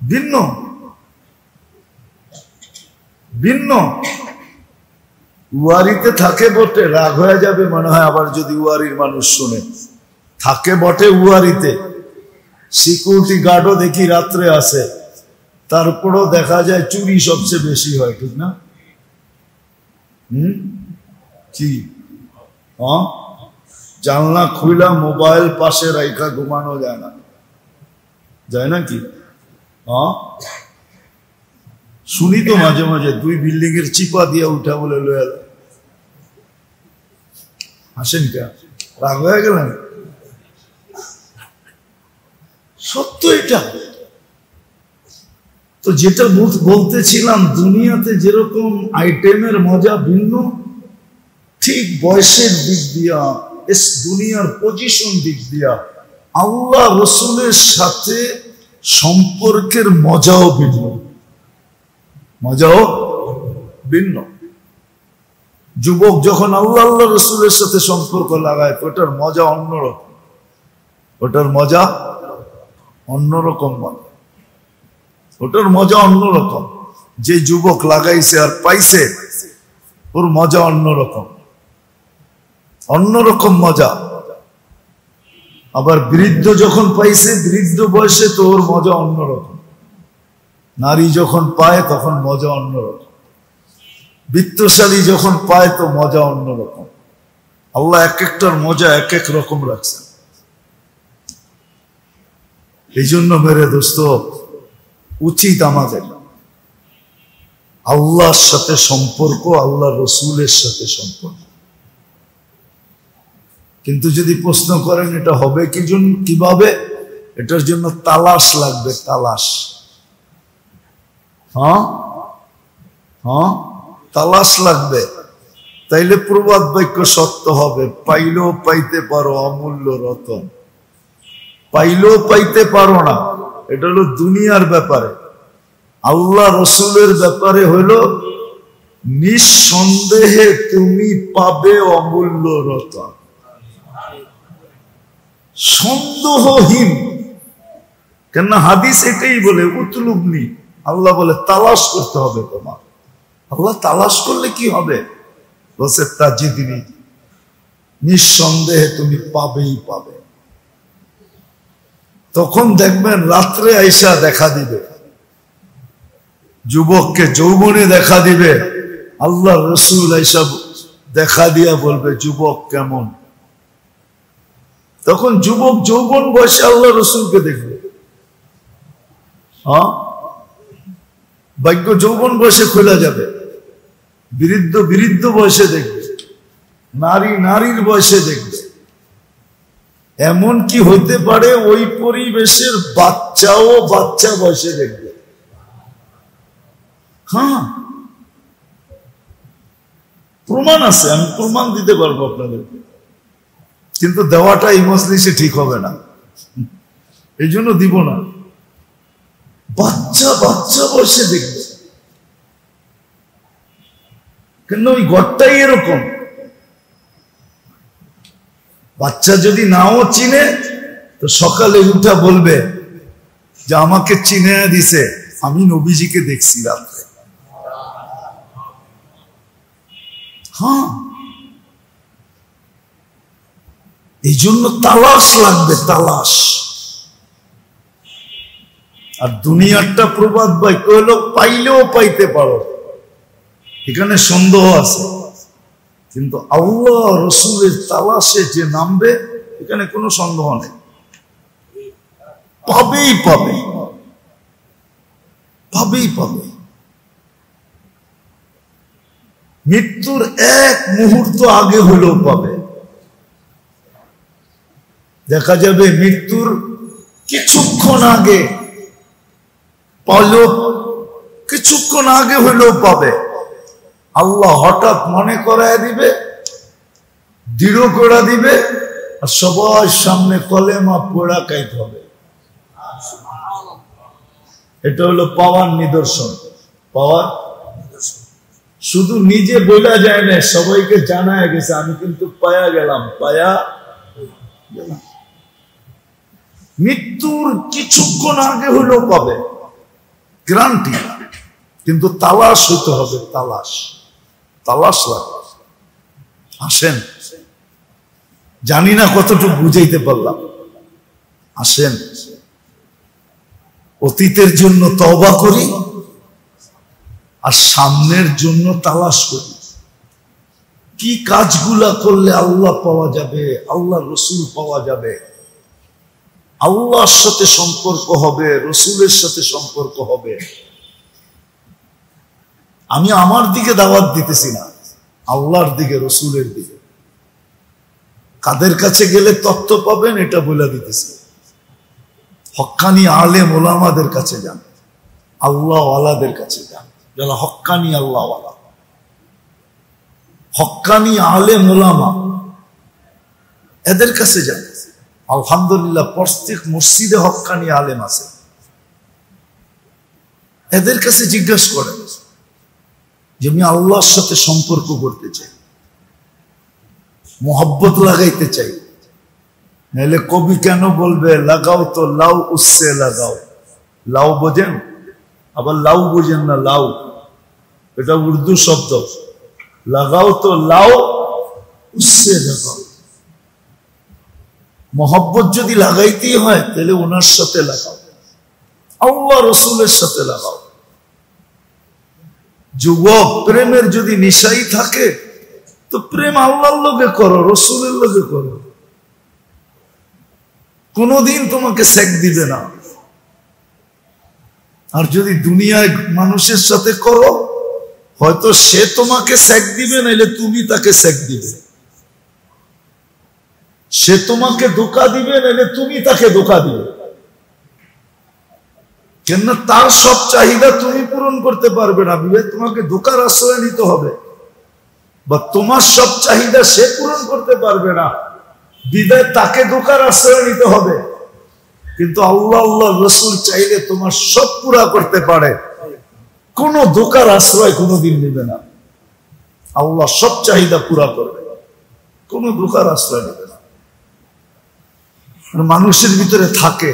ভিন্ন ভিন্ন। উয়ারিতে থাকে বটে, রাগ হয়ে যাবে মনে হয় আবার যদি উয়ারির মানুষ শুনে। থাকে বটে উয়ারিতে, সিকিউরিটি গার্ডও দেখি রাত্রে আসে, তারপরও দেখা যায় চুরি সবচেয়ে বেশি হয়, ঠিক না? কি জানলা খুইলা মোবাইল পাশে রাইখা ঘুমানো যায় না, যায় না কি? শুনি তো মাঝে মাঝে 2 বিল্ডিং এর চিপা দিয়া উঠা বলে লয়ে হাসেন কে? রাগ হয়ে গেলেন? সত্য এটা। তো যেটা বলতেছিলাম, দুনিয়াতে যেরকম আইটেমের মজা ভিন্ন, ঠিক বয়সের দিক দিয়া, দুনিয়ার পজিশন দিক দিয়া আল্লাহ রসুলের সাথে সম্পর্কের মজাও ভিন্ন, মজাও ভিন্ন। যুবক যখন আল্লাহ রসুলের সাথে সম্পর্ক লাগায়, ওটার মজা অন্যরকম, ওটার মজা অন্যরকম, ওটার মজা অন্যরকম। যে যুবক লাগাইছে আর পাইছে, ওর মজা অন্যরকম, অন্যরকম মজা। আবার বৃদ্ধ যখন পাইছে, বৃদ্ধ বয়সে, তো ওর মজা অন্যরকম। নারী যখন পায়, তখন মজা অন্যরকম। বিত্তশালী যখন পায়, তো মজা অন্যরকম। আল্লাহ এক একটার মজা এক এক রকম রাখছেন। এই জন্য মেরে দোস্ত, উচিত আমাদের আল্লাহর সাথে সম্পর্ক, আল্লাহ রসুলের সাথে সম্পর্ক। কিন্তু যদি প্রশ্ন করেন এটা হবে কিভাবে, এটার জন্য তালাশ লাগবে, তালাশ। তালাশ লাগবে, তাইলে প্রবাদ বাক্য সত্য হবে। পাইলেও পাইতে পারো অমূল্য রতন, পাইলেও পাইতে পারো না, এটা হলো দুনিয়ার ব্যাপারে। আল্লাহ রসুলের ব্যাপারে হলো নিঃসন্দেহে তুমি পাবে অমূল্য রতন, সন্দেহহীন। কেন হাদিস এটাই বলে, উতলুবনি, আল্লাহ বলে তালাশ করতে হবে তোমার। আল্লাহ তালাশ করলে কি হবে? বলছে তাজিদিনী, নিঃসন্দেহে তুমি পাবেই পাবে। তখন দেখবেন রাত্রে আইসা দেখা দিবে, যুবককে যৌবনে দেখা দিবে। আল্লাহ রসুল আইসা দেখা দিয়া বলবে, যুবক কেমন? তখন যুবক যৌবন বয়সে আল্লাহ রসুলকে দেখবে। ভাগ্য যৌবন বয়সে খোলা যাবে, বৃদ্ধ বৃদ্ধ বয়সে দেখবে, নারী নারীর বয়সে দেখবে। এমন কি হইতে পারে ওই পরিবেশের বাচ্চাও বাচ্চা বয়সে দেখবে। প্রমাণ আছে, আমি প্রমাণ দিতে পারবো আপনাদেরকে, কিন্তু দেওয়াটা এই মজলিসে ঠিক হবে না, এই জন্য দিব না। বাচ্চা বাচ্চা বয়সে দেখবে, কেন ওই ঘরটাই এরকম। বাচ্চা যদি নাও চিনে, তো সকালে উঠা বলবে যে আমাকে চিনে দিছে, আমি নবীজিকে দেখছি রাত্রে। এই জন্য তালাশ লাগবে, তালাশ। আর দুনিয়ারটা প্রবাদ বাক্য হলো পাইলেও পাইতে পারো, এখানে সন্দেহ আছে। কিন্তু আল্লাহ রসুলের তালাশে যে নামবে, এখানে কোনো সন্দেহ নেই, পাবেই পাবে, পাবেই পাবে। মৃত্যুর এক মুহূর্ত আগে হলেও পাবে। দেখা যাবে মৃত্যুর কিছুক্ষণ আগে পালো, কিছুক্ষণ আগে হলেও পাবে। আল্লাহ হঠাৎ মনে করায় দিবে, দৃঢ় করে দিবে, আর সবার সামনে কলেমা পড়া কাইতে হবে। এটা হলো পাওয়ার নিদর্শন। পাওয়ার শুধু নিজে বলা যায় না, সবাইকে জানায় গেছে আমি কিন্তু পায়া গেলাম, পায়া গেলাম। মৃত্যুর কিছুক্ষণ আগে হলেও পাবে, গ্যারান্টি। কিন্তু তালাশ হইতে হবে, তালাশ, তালাশ লাগবে। আসেন, জানি না কতটুকু বুঝাইতে পারলাম। আসেন, অতীতের জন্য তওবা করি আর সামনের জন্য তালাশ করি। কি কাজগুলা করলে আল্লাহ পাওয়া যাবে, আল্লাহ রসুল পাওয়া যাবে, আল্লাহর সাথে সম্পর্ক হবে, রসুলের সাথে সম্পর্ক হবে। আমি আমার দিকে দাওয়াত দিতেছি না, আল্লাহর দিকে, রসুলের দিকে। কাদের কাছে গেলে তত্ত্ব পাবেন এটা বলে দিতেছি। হক্কানি আলেম ওলামাদের কাছে যান, আল্লাহ ওয়ালাদের কাছে যান, যারা হক্কানি আল্লাহ ওয়ালা, হক্কানি আলেম ওলামা, এদের কাছে যান। আলহামদুলিল্লাহ প্রত্যেক মসজিদে হক্কানি আলেম আছে। এদের কাছে জিজ্ঞাসা করেন যে আমি আল্লাহর সাথে সম্পর্ক করতে চাই, মোহব্বত লাগাইতে চাই। নাহলে কবি কেন বলবে লাগাও তো লাউ উসসে লাগাও। লাউ বোঝেন, আবার লাউ বোঝেন না, লাউ এটা উর্দু শব্দ। লাগাও তো লাউ উসসে লাগাও। মোহব্বত যদি লাগাইতেই হয় তাহলে ওনার সাথে লাগাও, আল্লাহ রসুলের সাথে লাগাও। যুবক, প্রেমের যদি নিশাই থাকে তো প্রেম আল্লাহর লগে করো, রসুলের লগে করো। কোনদিন তোমাকে সেক দিবে না। আর যদি দুনিয়ায় মানুষের সাথে করো, হয়তো সে তোমাকে সেক দিবে, নাইলে তুমি তাকে সেক দিবে। সে তোমাকে ধোঁকা দিবে, নাইলে তুমি তাকে ধোঁকা দিবে। কেন তার সব চাহিদা তুমি পূরণ করতে পারবে না, বিবে তোমাকে ধোঁকার আশ্রয় নিতে হবে। বা তোমার সব চাহিদা সে পূরণ করতে পারবে না, বিদায় তাকে ধোঁকার আশ্রয় নিতে হবে। কিন্তু আল্লাহ আল্লাহ রসুল চাইলে তোমার সব পুরা করতে পারে, কোন ধোঁকার আশ্রয় কোনোদিন নেবে না। আল্লাহ সব চাহিদা পুরা করবে, কোন ধোঁকার আশ্রয় নেবে না। মানুষের ভিতরে থাকে,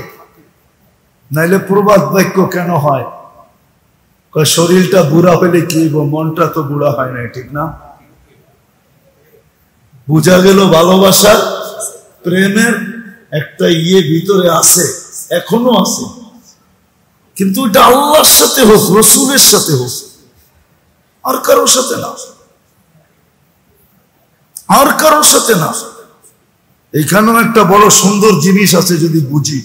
নাইলে প্রবাদ বাক্য কেন হয়? শরীরটা বুড়া হলে কি, মনটা তো বুড়া হয় না, ঠিক না? বুঝা গেল ভালোবাসার, প্রেমের একটা ভিতরে আছে, এখনো আছে। কিন্তু এটা আল্লাহর সাথে হোক, রসুলের সাথে হোক, আর কারোর সাথে না, আর কারোর সাথে না। এইখানেও একটা বড় সুন্দর জিনিস আছে যদি বুঝি।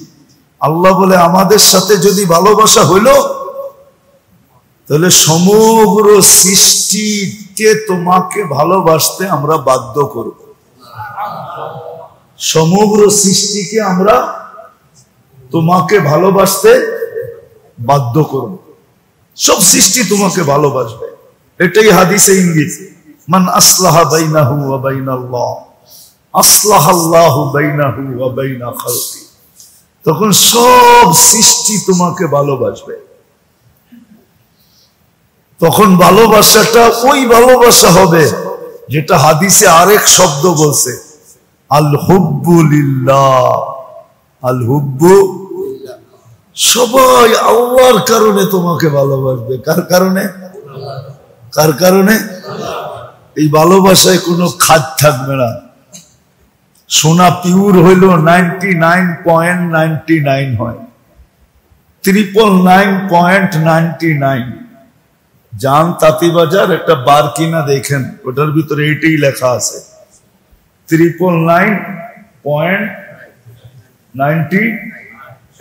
আল্লাহ বলে আমাদের সাথে যদি ভালোবাসা হইল, তাহলে সমগ্র সৃষ্টিকে তোমাকে ভালোবাসতে আমরা বাধ্য করব। সমগ্র সৃষ্টিকে আমরা তোমাকে ভালোবাসতে বাধ্য করব। সব সৃষ্টি তোমাকে ভালোবাসবে, এটাই হাদিসে ইঙ্গিত। মান আসলাহা বাইনাহু ওয়া বাইনাল্লাহ আসলাহাল্লাহু বাইনাহু ওয়া বাইনা খালকি। তখন সব সৃষ্টি তোমাকে ভালোবাসবে। তখন ভালোবাসাটা ওই ভালোবাসা হবে যেটা হাদিসে আরেক শব্দ বলছে, আল হুব্বু লিল্লাহ। আল হুব্বু, সবাই আল্লাহর কারণে তোমাকে ভালোবাসবে। কার কারণে? কার কারণে? এই ভালোবাসায় কোনো খাদ থাকবে না। সোনা পিওর হইল 99.99 হয়, 999.99। যান তাঁতিবাজার একটা বার কিনা দেখেন, ওটার ভিতরে এটাই লেখা আছে 999. 90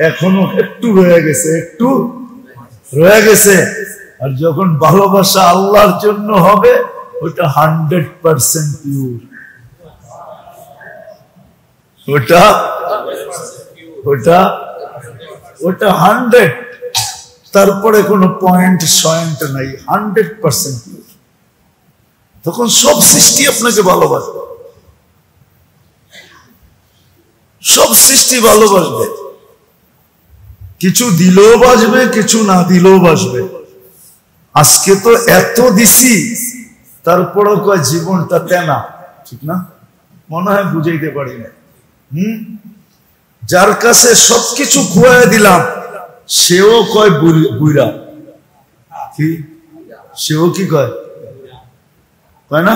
এখনো একটু রয়ে গেছে, একটু রয়ে গেছে। আর যখন ভালোবাসা আল্লাহর জন্য হবে ওটা 100% পিওর, ওটা ওটা ওটা 100, তারপরে কোনো পয়েন্ট সয়েন্ট নাই, 100% পিওর। তখন সব সৃষ্টি আপনাকে ভালোবাসবে, সব সৃষ্টি ভালোবাসবে। কিছু দিলেও বাসবে, কিছু না দিলেও বাসবে। আজকে তো এত দিছি, তারপরও কয় জীবনটা তেনা, ঠিক না? মনে হয় বুঝাইতে পারি না। যার কাছে সবকিছু খুয়াই দিলাম সেও কয় বুইরা, কি সেও কি কয়, কয় না?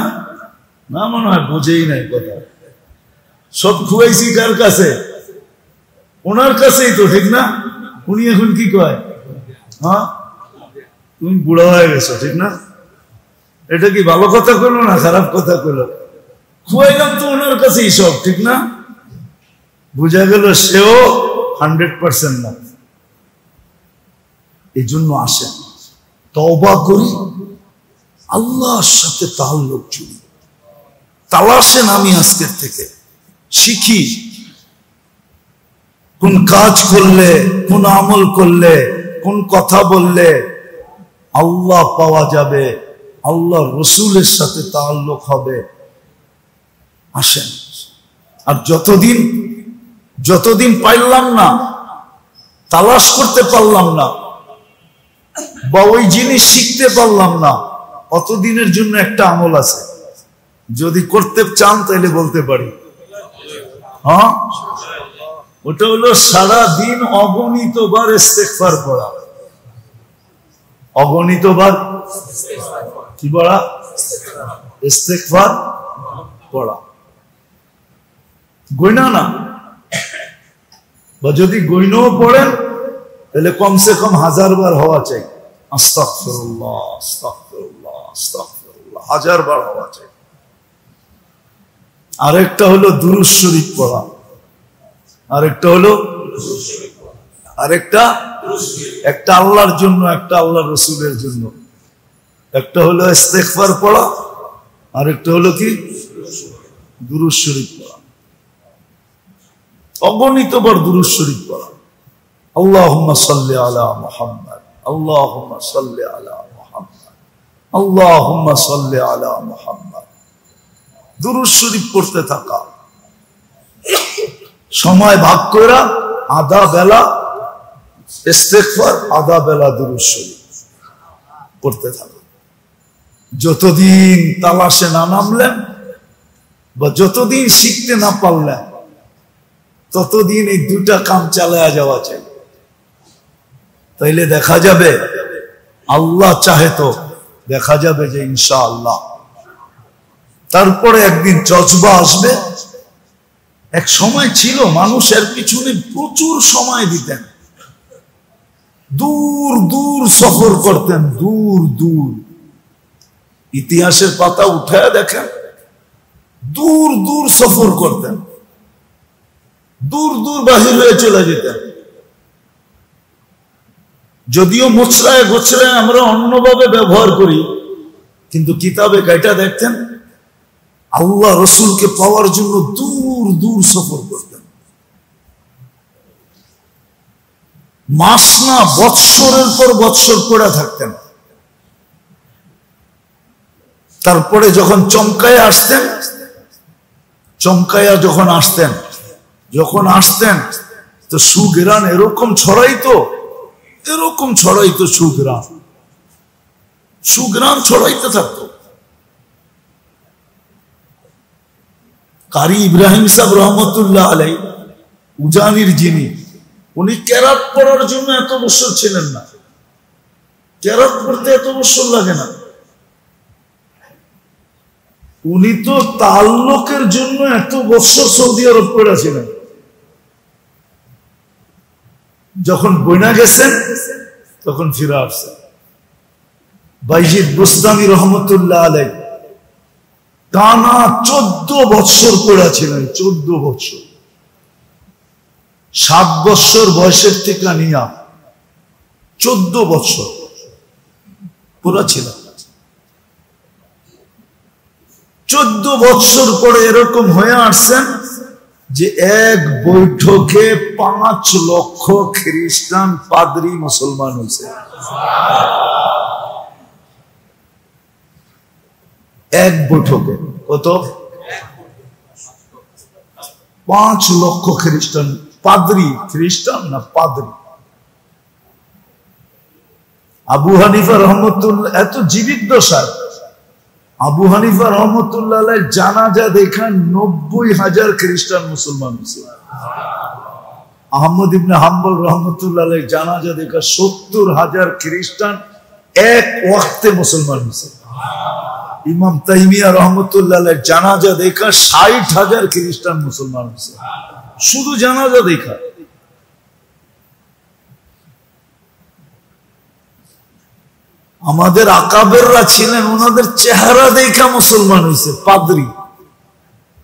না, মনে হয় বুঝেই নাই কথা। সব খুয়াইছি কার কাছে? ওনার কাছেই তো, ঠিক না? উনি এখন কি কয়? হ্যাঁ, তুমি বুড়া হয়ে গেছো, ঠিক না? এটা কি ভালো কথা কইলো না খারাপ কথা কইলো? খুয়াইলাম তো ওনার কাছেই সব, ঠিক না? বুঝা গেল সেও 100% না। এই জন্য আসেন, তওবা করি, আল্লাহর সাথে তাআল্লুক জুড়ি, তালাশেন। আমি আজকের থেকে শিখি কোন কাজ করলে, কোন আমল করলে, কোন কথা বললে আল্লাহ পাওয়া যাবে, আল্লাহ রসুলের সাথে তাআল্লুক হবে। আসেন। আর যতদিন পাইলাম না, তালাশ করতে পারলাম না, বা ওই জিনিস শিখতে পারলাম না, অতদিনের জন্য একটা আমল আছে, যদি করতে চান তাহলে বলতে পারি। হ্যাঁ, ওটা হলো সারাদিন অগণিতবার ইস্তেগফার পড়া। অগণিতবার কি পড়া? ইস্তেগফার পড়া। গইনা না, বা যদি গইনাও পড়েন তাহলে কমসে কম 1000 বার হওয়া চাই। আস্তাগফিরুল্লাহ, আস্তাগফিরুল্লাহ, আস্তাগফিরুল্লাহ, 1000 বার হওয়া চাই। আরেকটা হলো দুরূদ শরীফ পড়া, আরেকটা হলো একটা আল্লাহর জন্য, একটা আল্লাহর রসুলের জন্য। একটা হলো ইস্তেগফার পড়া, আরেকটা হলো কি? দুরূদ শরীফ পড়া। অগণিতবার দুরূদ শরীফ পড়া। আল্লাহুম্মা সাল্লি আলা মুহাম্মাদ, আল্লাহুম্মা সাল্লি আলা মুহাম্মাদ, আল্লাহুম্মা সাল্লি আলা মুহাম্মাদ। দুরূদ শরীফ পড়তে থাকা। সময় ভাগ কইরা আধা বেলা ইস্তেগফার, আধা বেলা দুরূদ শরীফ পড়তে থাকা। যতদিন তালাশে না নামলেন বা যতদিন শিখতে না পারলেন, ততদিন এই দুটা কাম চালায়া যাওয়া চাই। তাইলে দেখা যাবে, আল্লাহ চাহে তো দেখা যাবে যে ইনশাআল্লাহ। তারপরে একদিন জজবা আসবে। এক সময় ছিল মানুষের পিছনে প্রচুর সময় দিতেন, দূর দূর সফর করতেন, দূর দূর। ইতিহাসের পাতা উঠায় দেখেন, দূর দূর সফর করতেন, দূর দূর বাহির হয়ে চলে যেতেন। যদিও মোচড়ায় গোছড়ায় আমরা অন্যভাবে ব্যবহার করি, কিন্তু কিতাবে গাইটা দেখতেন আল্লাহ রসুলকে পাওয়ার জন্য দূর দূর সফর করতেন। মাস না, বৎসরের পর বৎসর পড়ে থাকতেন। তারপরে যখন চমকায় আসতেন, চমকায়া যখন আসতেন তো সুঘ্রাণ এরকম ছড়াইতো সুঘ্রাণ ছড়াইতে থাকতো। কারি ইব্রাহিম সাহেব রহমতুল্লাহ আলাই, উজানির যিনি, উনি কেরাত পড়ার জন্য এত বছর ছিলেন না। কেরাত পড়তে এত বছর লাগে না। উনি তো তাল্লুকের জন্য এত বছর সৌদি আরব পড়েছিলেন। যখন বইনা গেছেন তখন ফিরে আসছেন। বাইজিদ বুস্তামি রহমতুল্লাহ আলাই টানা 14 বছর পড়েছিলেন, 14 বছর। 7 বছর বয়সের থেকে নিয়া 14 বছর পুরা ছিল। 14 বছর পরে এরকম হয়ে আসছেন যে এক বৈঠকে 5 লক্ষ খ্রিস্টান পাদ্রী মুসলমান হয়েছে। এক বৈঠকে কত? 5 লক্ষ খ্রিস্টান পাদ্রী, খ্রিস্টান না পাদ্রী। আবু হানিফা রহমতুল্লাহ এত জীবিত দশায়, আবু হানিফা রহমতুল্লাহ জানাজা দেখা 90,000 খ্রিস্টান মুসলমান হয়েছে। আহমদ ইবনে হাম্বল রহমতুল্লাহ জানাজা দেখা 70,000 খ্রিস্টান এক ওয়াক্তে মুসলমান হয়েছে। ইমাম তাইমিয়া রহমতুল্লাহ জানাজা দেখা 60,000 খ্রিস্টান মুসলমান হয়েছে, শুধু জানাজা দেখা। আমাদের আকাবেররা ছিলেন, ওনাদের চেহারা দেখা মুসলমান হয়েছে পাদ্রী,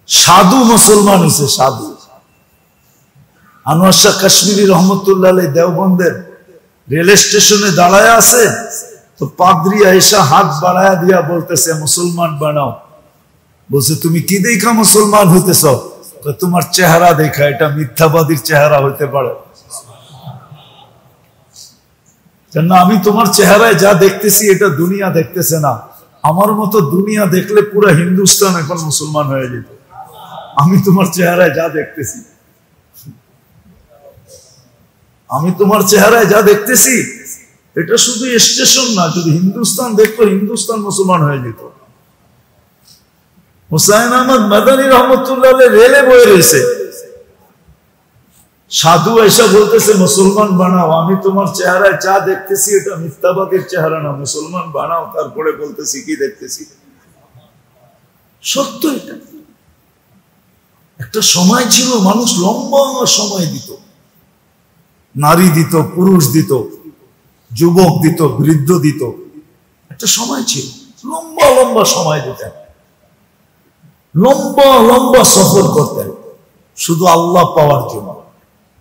সাধু মুসলমান হয়েছে, সাধু। আনোয়ার শাহ কাশ্মীরি রহমতুল্লাহ দেওবন্দের রেল স্টেশনে দাঁড়ায় আছে, তো পাদ্রী আয়েশা হাত বাড়ায়া দিয়া বলতেছে মুসলমান বানাও। বলছে তুমি কি দেখা মুসলমান হইতেছ? তোমার চেহারা দেখা, এটা মিথ্যাবাদীর চেহারা হইতে পারে না, আমি তোমার চেহারায় যা দেখতেছি এটা দুনিয়া দেখতেছে না। আমার মতো দুনিয়া দেখলে পুরো হিন্দুস্তান এখন মুসলমান হয়ে যেত। আমি তোমার চেহারায় যা দেখতেছি, আমি তোমার চেহারায় যা দেখতেছি এটা শুধু স্টেশন না, যদি হিন্দুস্তান দেখতো হিন্দুস্তান মুসলমান হয়ে যেত। হুসাইন আহমদ মাদানী রহমতুল্লাহ রেলে বয়ে রয়েছে, সাধু এসে বলতেছে মুসলমান বানাও। আমি তোমার চেহারায় যা দেখতেছি এটা মিথ্যাবাদীর চেহারা না, মুসলমান বানাও। তারপরে বলতেছি কি দেখতেছি, সত্য এটা। একটা সময় ছিল মানুষ লম্বা সময় দিত, নারী দিত, পুরুষ দিত, যুবক দিত, বৃদ্ধ দিত। একটা সময় ছিল লম্বা লম্বা সময় দিতেন, লম্বা লম্বা সফর করতেন শুধু আল্লাহ পাওয়ার জন্য।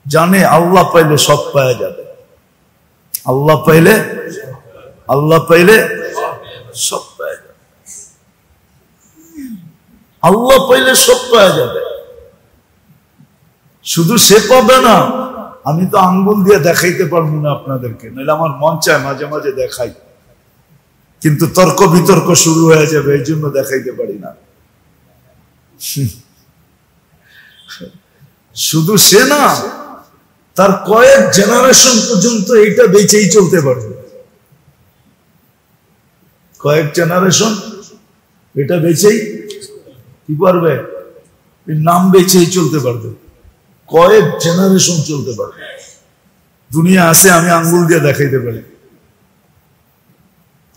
জানে আল্লাহ পাইলে সব পাওয়া যাবে, আল্লাহ পাইলে সব পাওয়া যাবে, আল্লাহ পাইলে সব পাওয়া যাবে। শুধু সে পাবে না, আমি তো আঙ্গুল দিয়ে দেখাইতে পারবো না আপনাদেরকে, নাহলে আমার মন চায় মাঝে মাঝে দেখাই, কিন্তু তর্ক বিতর্ক শুরু হয়ে যাবে, এই জন্য দেখাইতে পারি না। শুধু সে না, তার কয়েক জেনারেশন পর্যন্ত এইটা বেঁচেই চলতে পারবে, কয়েক জেনারেশন এটা বেঁচেই কি পারবে, নাম বেঁচেই চলতে পারবে, কয়েক জেনারেশন চলতে পারবে। দুনিয়া আছে, আমি আঙ্গুল দিয়ে দেখাইতে পারি,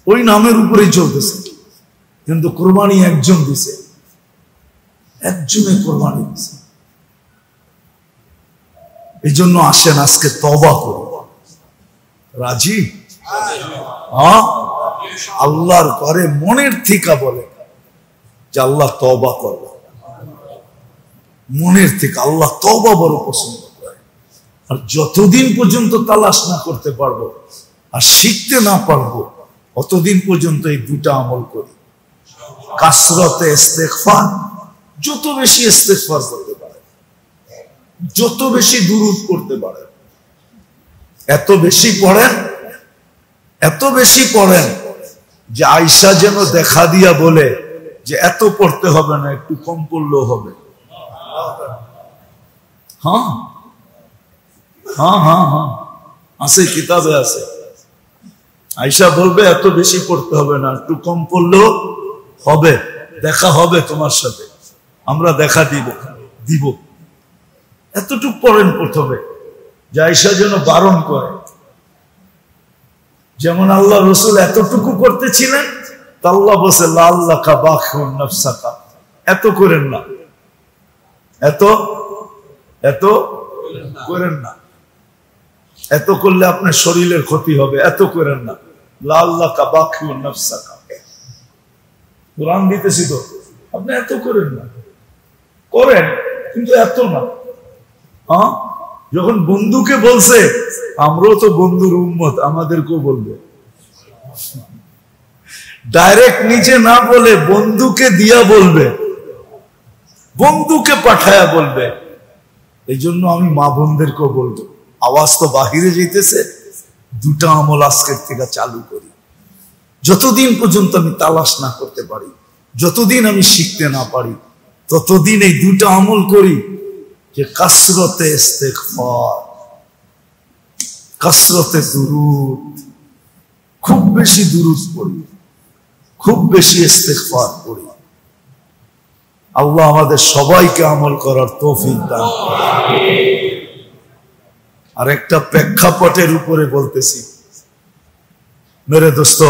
ওই নামের উপরেই চলতেছে, কিন্তু কোরবানি একজন দিছে, একজনে কোরবানি দিছে। এই জন্য আসেন আজকে তওবা করব, রাজি? হ্যাঁ, আল্লাহর ঘরে মনের থেকে বলে যে আল্লাহ তওবা করব, মনের থেকে। আল্লাহ তওবা বড় পছন্দ করে। আর যতদিন পর্যন্ত তালাশ না করতে পারবো আর শিখতে না পারবো, অতদিন পর্যন্ত এই দুটা আমল করি। কাসরতে ইস্তেগফার, যত বেশি ইস্তেগফার করতে পারে, যত বেশি দুরূদ করতে পারে, এত বেশি পড়েন, এত বেশি পড়েন যে আয়েশা যেন দেখা দিয়া বলে যে এত পড়তে হবে না, একটু কম পড়লেও হবে। হ্যাঁ হ্যাঁ হ্যাঁ হ্যাঁ, আছে, কিতাবে আছে। আয়েশা বলবে এত বেশি পড়তে হবে না, একটু কম পড়লেও হবে। দেখা হবে তোমার সাথে, আমরা দেখা দিব। এতটুকু পড়েন প্রথমে, যে আয়েশা যেন বারণ করে। যেমন আল্লাহ রসুল এতটুকু করতেছিলেন, তা আল্লাহ বলছে লাআল্লাকা বাখিউন নাফসাকা, এত করেন না, এত করেন না, এত করলে আপনার শরীরের ক্ষতি হবে, এত করেন না। লাআল্লাকা বাখিউন নাফসাকা, কোরআন দিতেছি তো, আপনি এত করেন না, করেন কিন্তু এত না। যখন বন্ধুকে বলছে, আমরাও তো বন্ধুর উম্মত, আমাদেরকেও বলবে। ডাইরেক্ট নিজে না বলে বন্ধুকে দিয়া বলবে, বন্ধুকে পাঠায়া বলবে। এই জন্য আমি মা বোনদেরকেও বলবো, আওয়াজ তো বাহিরে যেতেছে, দুটা আমল আজকের থেকে চালু করি। যতদিন পর্যন্ত আমি তালাশ না করতে পারি, যতদিন আমি শিখতে না পারি, ততদিন এই দুটা আমল করি, যে কাসরতে ইস্তেগফার, কাসরতে দুরুদ, খুব বেশি দুরুদ পড়ি, খুব বেশি ইস্তেগফার করি। আল্লাহ আমাদের সবাইকে আমল করার তৌফিক দান করুন। আর একটা প্রেক্ষাপটের উপরে বলতেছি, মেরে দোস্ত,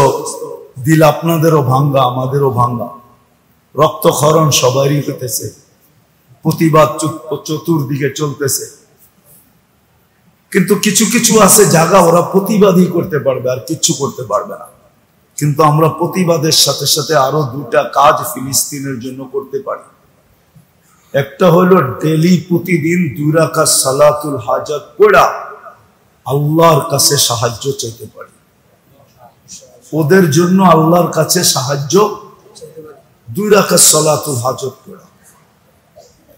দিল আপনাদেরও ভাঙ্গা, আমাদেরও ভাঙ্গা, রক্তক্ষরণ সবারই হইতেছে, প্রতিবাদ চতুর্দিকে চলতেছে। কিন্তু কিছু কিছু আছে জায়গা ওরা প্রতিবাদই করতে পারবে, আর কিচ্ছু করতে পারবে না। কিন্তু আমরা প্রতিবাদের সাথে সাথে আরো দুটা কাজ ফিলিস্তিনের জন্য করতে পারি। একটা হলো ডেলি প্রতিদিন 2 রাকাত সালাতুল হাজাত পড়া আল্লাহর কাছে সাহায্য চাইতে পারি। ওদের জন্য আল্লাহর কাছে সাহায্য, 2 রাকাত সালাতুল হাজাত পড়া।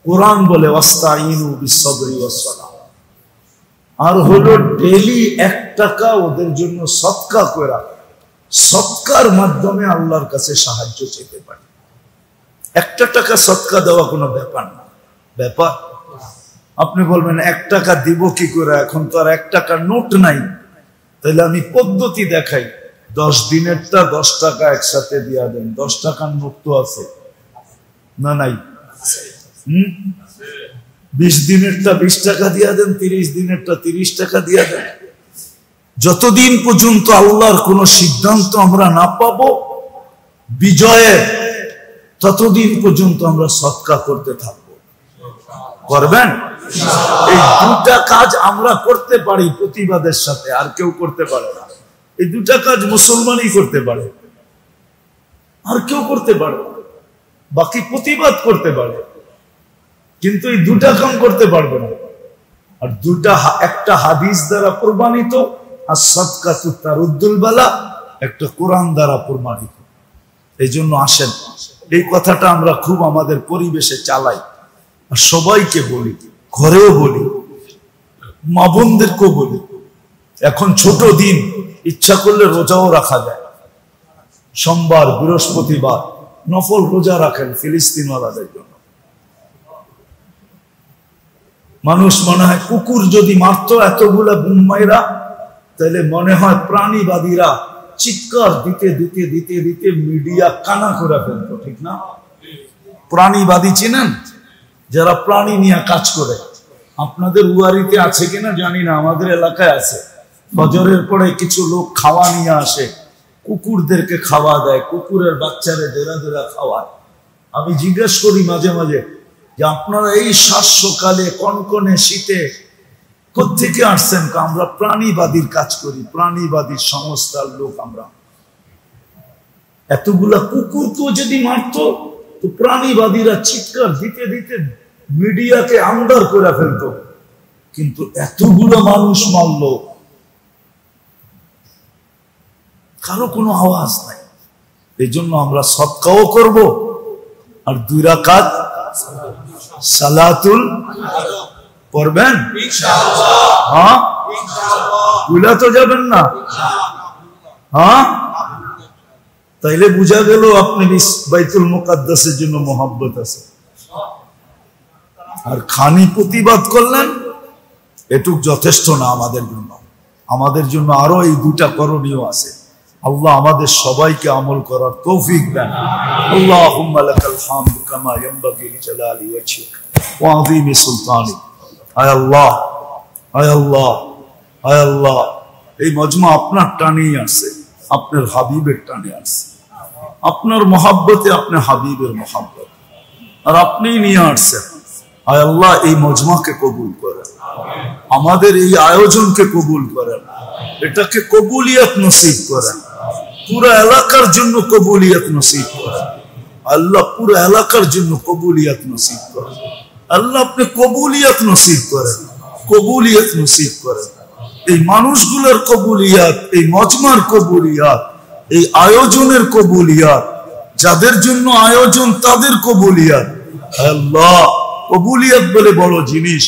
কোরআন বলে ওয়াস্তাইনু বিসসবরি ওয়াসসালাহ। আর হলো ডেলি 1 টাকা ওদের জন্য সদকা করা, সদকার মাধ্যমে আল্লাহর কাছে সাহায্য চাইতে পারি। 1 টাকা সদকা দেওয়া কোনো ব্যাপার না, ব্যাপার। আপনি বলবেন 1 টাকা দিব কি করে, এখন তো আর 1 টাকার নোট নাই। তাহলে আমি পদ্ধতি দেখাই, 10 দিনেরটা 10 টাকা একসাথে দিয়া দেন। 10 টাকার নোট তো আছে না? নাই? 20 দিনেরটা 20 টাকা দিয়া দেন, 30 দিনেরটা 30 টাকা দিয়া দেন। যতদিন পর্যন্ত আল্লাহর কোন সিদ্ধান্ত আমরা না পাবো বিজয়ের, ততদিন পর্যন্ত আমরা সদকা করতে থাকবো। করবেন? এই দুটা কাজ আমরা করতে পারি প্রতিবাদের সাথে, আর কেউ করতে পারে না। এই দুটা কাজ মুসলমানই করতে পারে, আর কেউ করতে পারে না। বাকি প্রতিবাদ করতে পারে, কিন্তু এই দুটা কাম করতে পারবে না। আর একটা হাদিস দ্বারা প্রমাণিত, আর সাদকাতু তারুদ্দুল বালা একটা কোরআন দ্বারা প্রমাণিত। এই জন্য আসেন, এই কথাটা আমরা খুব আমাদের পরিবেশে চালাই, আর সবাইকে বলি, ঘরেও বলি, মা বোনদেরকেও বলি। এখন ছোট দিন, ইচ্ছা করলে রোজাও রাখা যায়। সোমবার, বৃহস্পতিবার নফল রোজা রাখেন ফিলিস্তিনওয়ালাদের জন্য। মানুষ মনে হয় কুকুর যদি মারতো এতগুলা বুম্মাইরা, তাহলে মনে হয় প্রাণীবাদীরা চিৎকার দিতে দিতে দিতে দিতে মিডিয়া কানা করে ফেলতো, ঠিক না? প্রাণীবাদী চিনেন? যারা প্রাণী নিয়ে কাজ করে। আপনাদের উয়ারিতে আছে কিনা জানি না, আমাদের এলাকায় আছে। ফজরের পরে কিছু লোক খাওয়া নিয়ে আসে, কুকুরদেরকে খাওয়া দেয়, কুকুরের বাচ্চারে দেরা দেরা খাওয়ায়। আমি জিজ্ঞেস করি মাঝে মাঝে যে আপনারা এই সকালে কনকনে শীতে কোত্থেকে আসছেন? আমরা প্রাণীবাদীর কাজ করি, প্রাণীবাদী সংস্থার লোক আমরা। এতগুলা কুকুরকেও যদি মারতো, তো প্রাণীবাদীরা চিৎকার দিতে দিতে মিডিয়াকে আন্দার করে ফেলতো। কিন্তু এতগুলো মানুষ মারল, কারো কোনো আওয়াজ নাই। এই জন্য আমরা সদকাও করব, আর 2 রাকাত সালাতুল পড়বেন ইনশাআল্লাহ। হ্যাঁ, ভুলে তো যাবেন না। হ্যাঁ, তাইলে বুঝা গেল আপনি বাইতুল মুকাদ্দাসের জন্য মোহাব্বত আছে। আর খানি প্রতিবাদ করলেন, এটুক যথেষ্ট না আমাদের জন্য। আমাদের জন্য আরো এই 2টা করণীয় আছে। আল্লাহ আমাদের সবাইকে আমল করার তৌফিক দেন। আল্লাহুম্মা লাকাল হামদু কামা ইয়ানবাগি লিজালালি ওয়াজহিক ওয়া আযীমি সুলতানিক। আয় আল্লাহ, আয় আল্লাহ, আয় আল্লাহ, এই মজমা আপনার টানেই আসে, আপনার হাবিবের টানে আসে, আপনার মহাব্বতে, আপনার হাবিবের মহাব্বত, আর আপনি নিয়ে আসছেন। আয় আল্লাহ, এই মজমাকে কবুল করেন, আমাদের এই আয়োজনকে কবুল করেন, এটাকে কবুলিয়ত নসিব করেন, পুরো এলাকার জন্য কবুলিয়ত নসিব করেন। আল্লাহ পুরো এলাকার জন্য কবুলিয়ত নসিব করেন। আল্লাহ আপনি কবুলিয়ত নসিব করেন, কবুলিয়ত নসিব করেন। এই মানুষগুলোর কবুলিয়াত, এই মজমার কবুলিয়াত, এই আয়োজনের কবুলিয়াত, যাদের জন্য আয়োজন তাদের কবুলিয়াত। আল্লাহ, কবুলিয়াত বলে বড় জিনিস,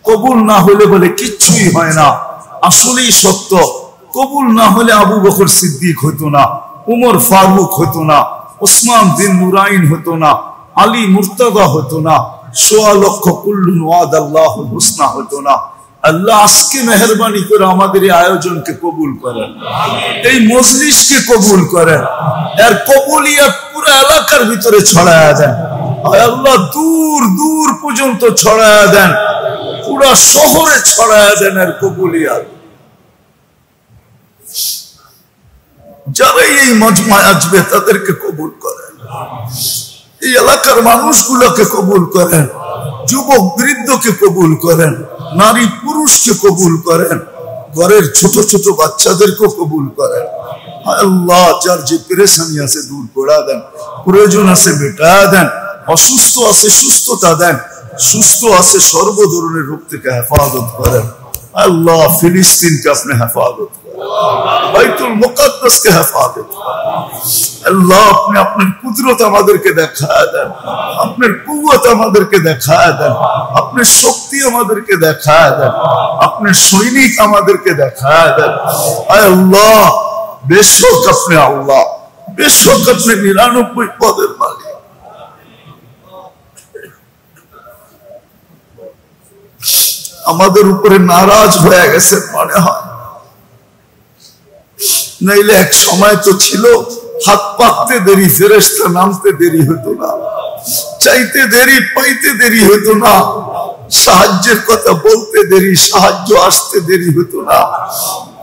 কবুল না হলে বলে কিচ্ছুই হয় না। আসলেই সত্য, কবুল না হলে আবু বকর সিদ্দিক হতো না, উমর ফারুক হতো না, ওসমান বিন নুরাইন হতো না, আলী মুর্তদা হতো না, ১৬ লক্ষ কুল্লুন ওয়াদাল্লাহুল হুসনা হতো না। আল্লাহ আজকে মেহরবানি করে আমাদের এই আয়োজনকে কবুল করেন, এই মজলিসকে কবুল করেন, এর কবুলিয়াত পুরো এলাকার ভিতরে ছড়ায়া দেন। আল্লাহ দূর দূর পর্যন্ত ছড়ায়া দেন, পুরো শহরে ছড়ায়া দেন এর কবুলিয়াত। যারা এই মজমায় আসবে তাদেরকে কবুল করেন, এই এলাকার মানুষগুলোকে কবুল করেন, যুবক বৃদ্ধকে কবুল করেন, নারী পুরুষকে কবুল করেন, ঘরের ছোট ছোট বাচ্চাদেরকে কবুল করেন। আল্লাহ যার যে পেরেশানি আছে দূর করে দেন, প্রয়োজন আছে মেটা দেন, অসুস্থ আছে সুস্থতা দেন, সুস্থ আছে সর্ব ধরনের রোগ থেকে হেফাজত করেন। আল্লাহ ফিলিস্তিনকে আপনি হেফাজত করেন, বাইতুল মুকাদ্দাসকে হেফাজত করেন। আল্লাহ আপনি আপনার কুদরত আমাদেরকে দেখায় দেন, আপনার কুওয়াত আমাদেরকে দেখায় দেন, আপনার শক্তি আমাদেরকে দেখায় দেন, আপনার সৈনিক আমাদেরকে দেখায় দেন। আল্লাহ বেশক আপনি আল্লাহ, বেশক আপনি ৯৯ পদের মালিক। আমাদের উপরে নারাজ হয়ে গেছে মনে হয়, নাইলে এক সময় তো ছিল হাত পাকতে দেরি, ফেরেশতা নামতে দেরি হতো না, চাইতে দেরি পাইতে দেরি হতো না, সাহায্যের কথা বলতে দেরি, সাহায্য আসতে দেরি হতো না।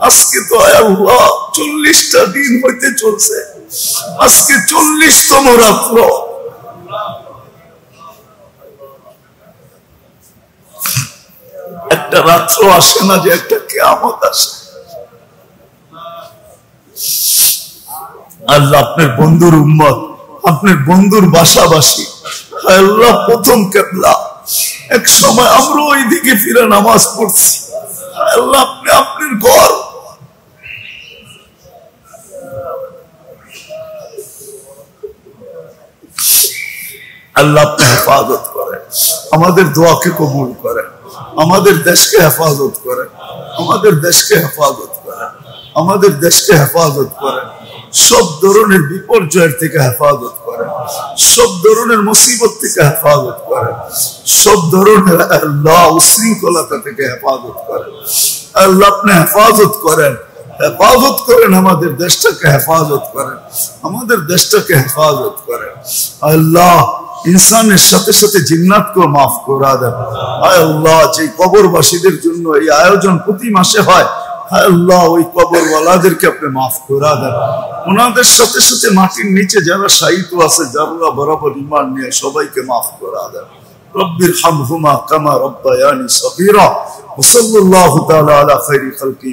আজকে তো আল্লাহ ৪০টা দিন হইতে চলছে, আজকে ৪০তম রাত্র। একটা রাত্র আসে না যে একটা কিয়ামত আসে। আল্লাহ আপনার বন্ধুর উম্মত, আপনার বন্ধুর বাসাবাসী, আল্লাহ প্রথম কিবলা, এক সময় আমরা ওই দিকে ফিরে নামাজ পড়ছি। আল্লাহ আপনি আপনার ঘর, আল্লাহ আপনি হেফাজত করেন, আমাদের দোয়াকে কবুল করেন, আমাদের দেশকে হেফাজত করেন, আমাদের দেশকে হেফাজত করেন, আমাদের দেশকে হেফাজত করেন, সব ধরনের বিপর্যয়ের থেকে হেফাজত করেন, সব ধরনের মুসিবত থেকে হেফাজত করেন, সব ধরনের আল্লাহ উশৃঙ্খলতা থেকে হেফাজত করেন। আল্লাহ আপনি হেফাজত করেন, হেফাজত করেন, আমাদের দেশটাকে হেফাজত করেন, আমাদের দেশটাকে হেফাজত করেন। আল্লাহ ইনসানের সাথে সাথে জিন্নাতকেও মাফ করা দেন। আল্লাহ যে কবরবাসীদের জন্য এই আয়োজন প্রতি মাসে হয়, আল্লাহ ওই কবরওয়ালাদেরকে আপনি মাফ করা দেন। ওনাদের সাথে সাথে মাটির নিচে যারা শায়িত আছে, যারা বরাবর ঈমান নিয়ে, সবাইকে মাফ করা দেন। রব্বিরহামহুমা কামা রাব্বায়ানি সগীরা। ওয়া সাল্লাল্লাহু তাআলা আলা খায়রি খালকি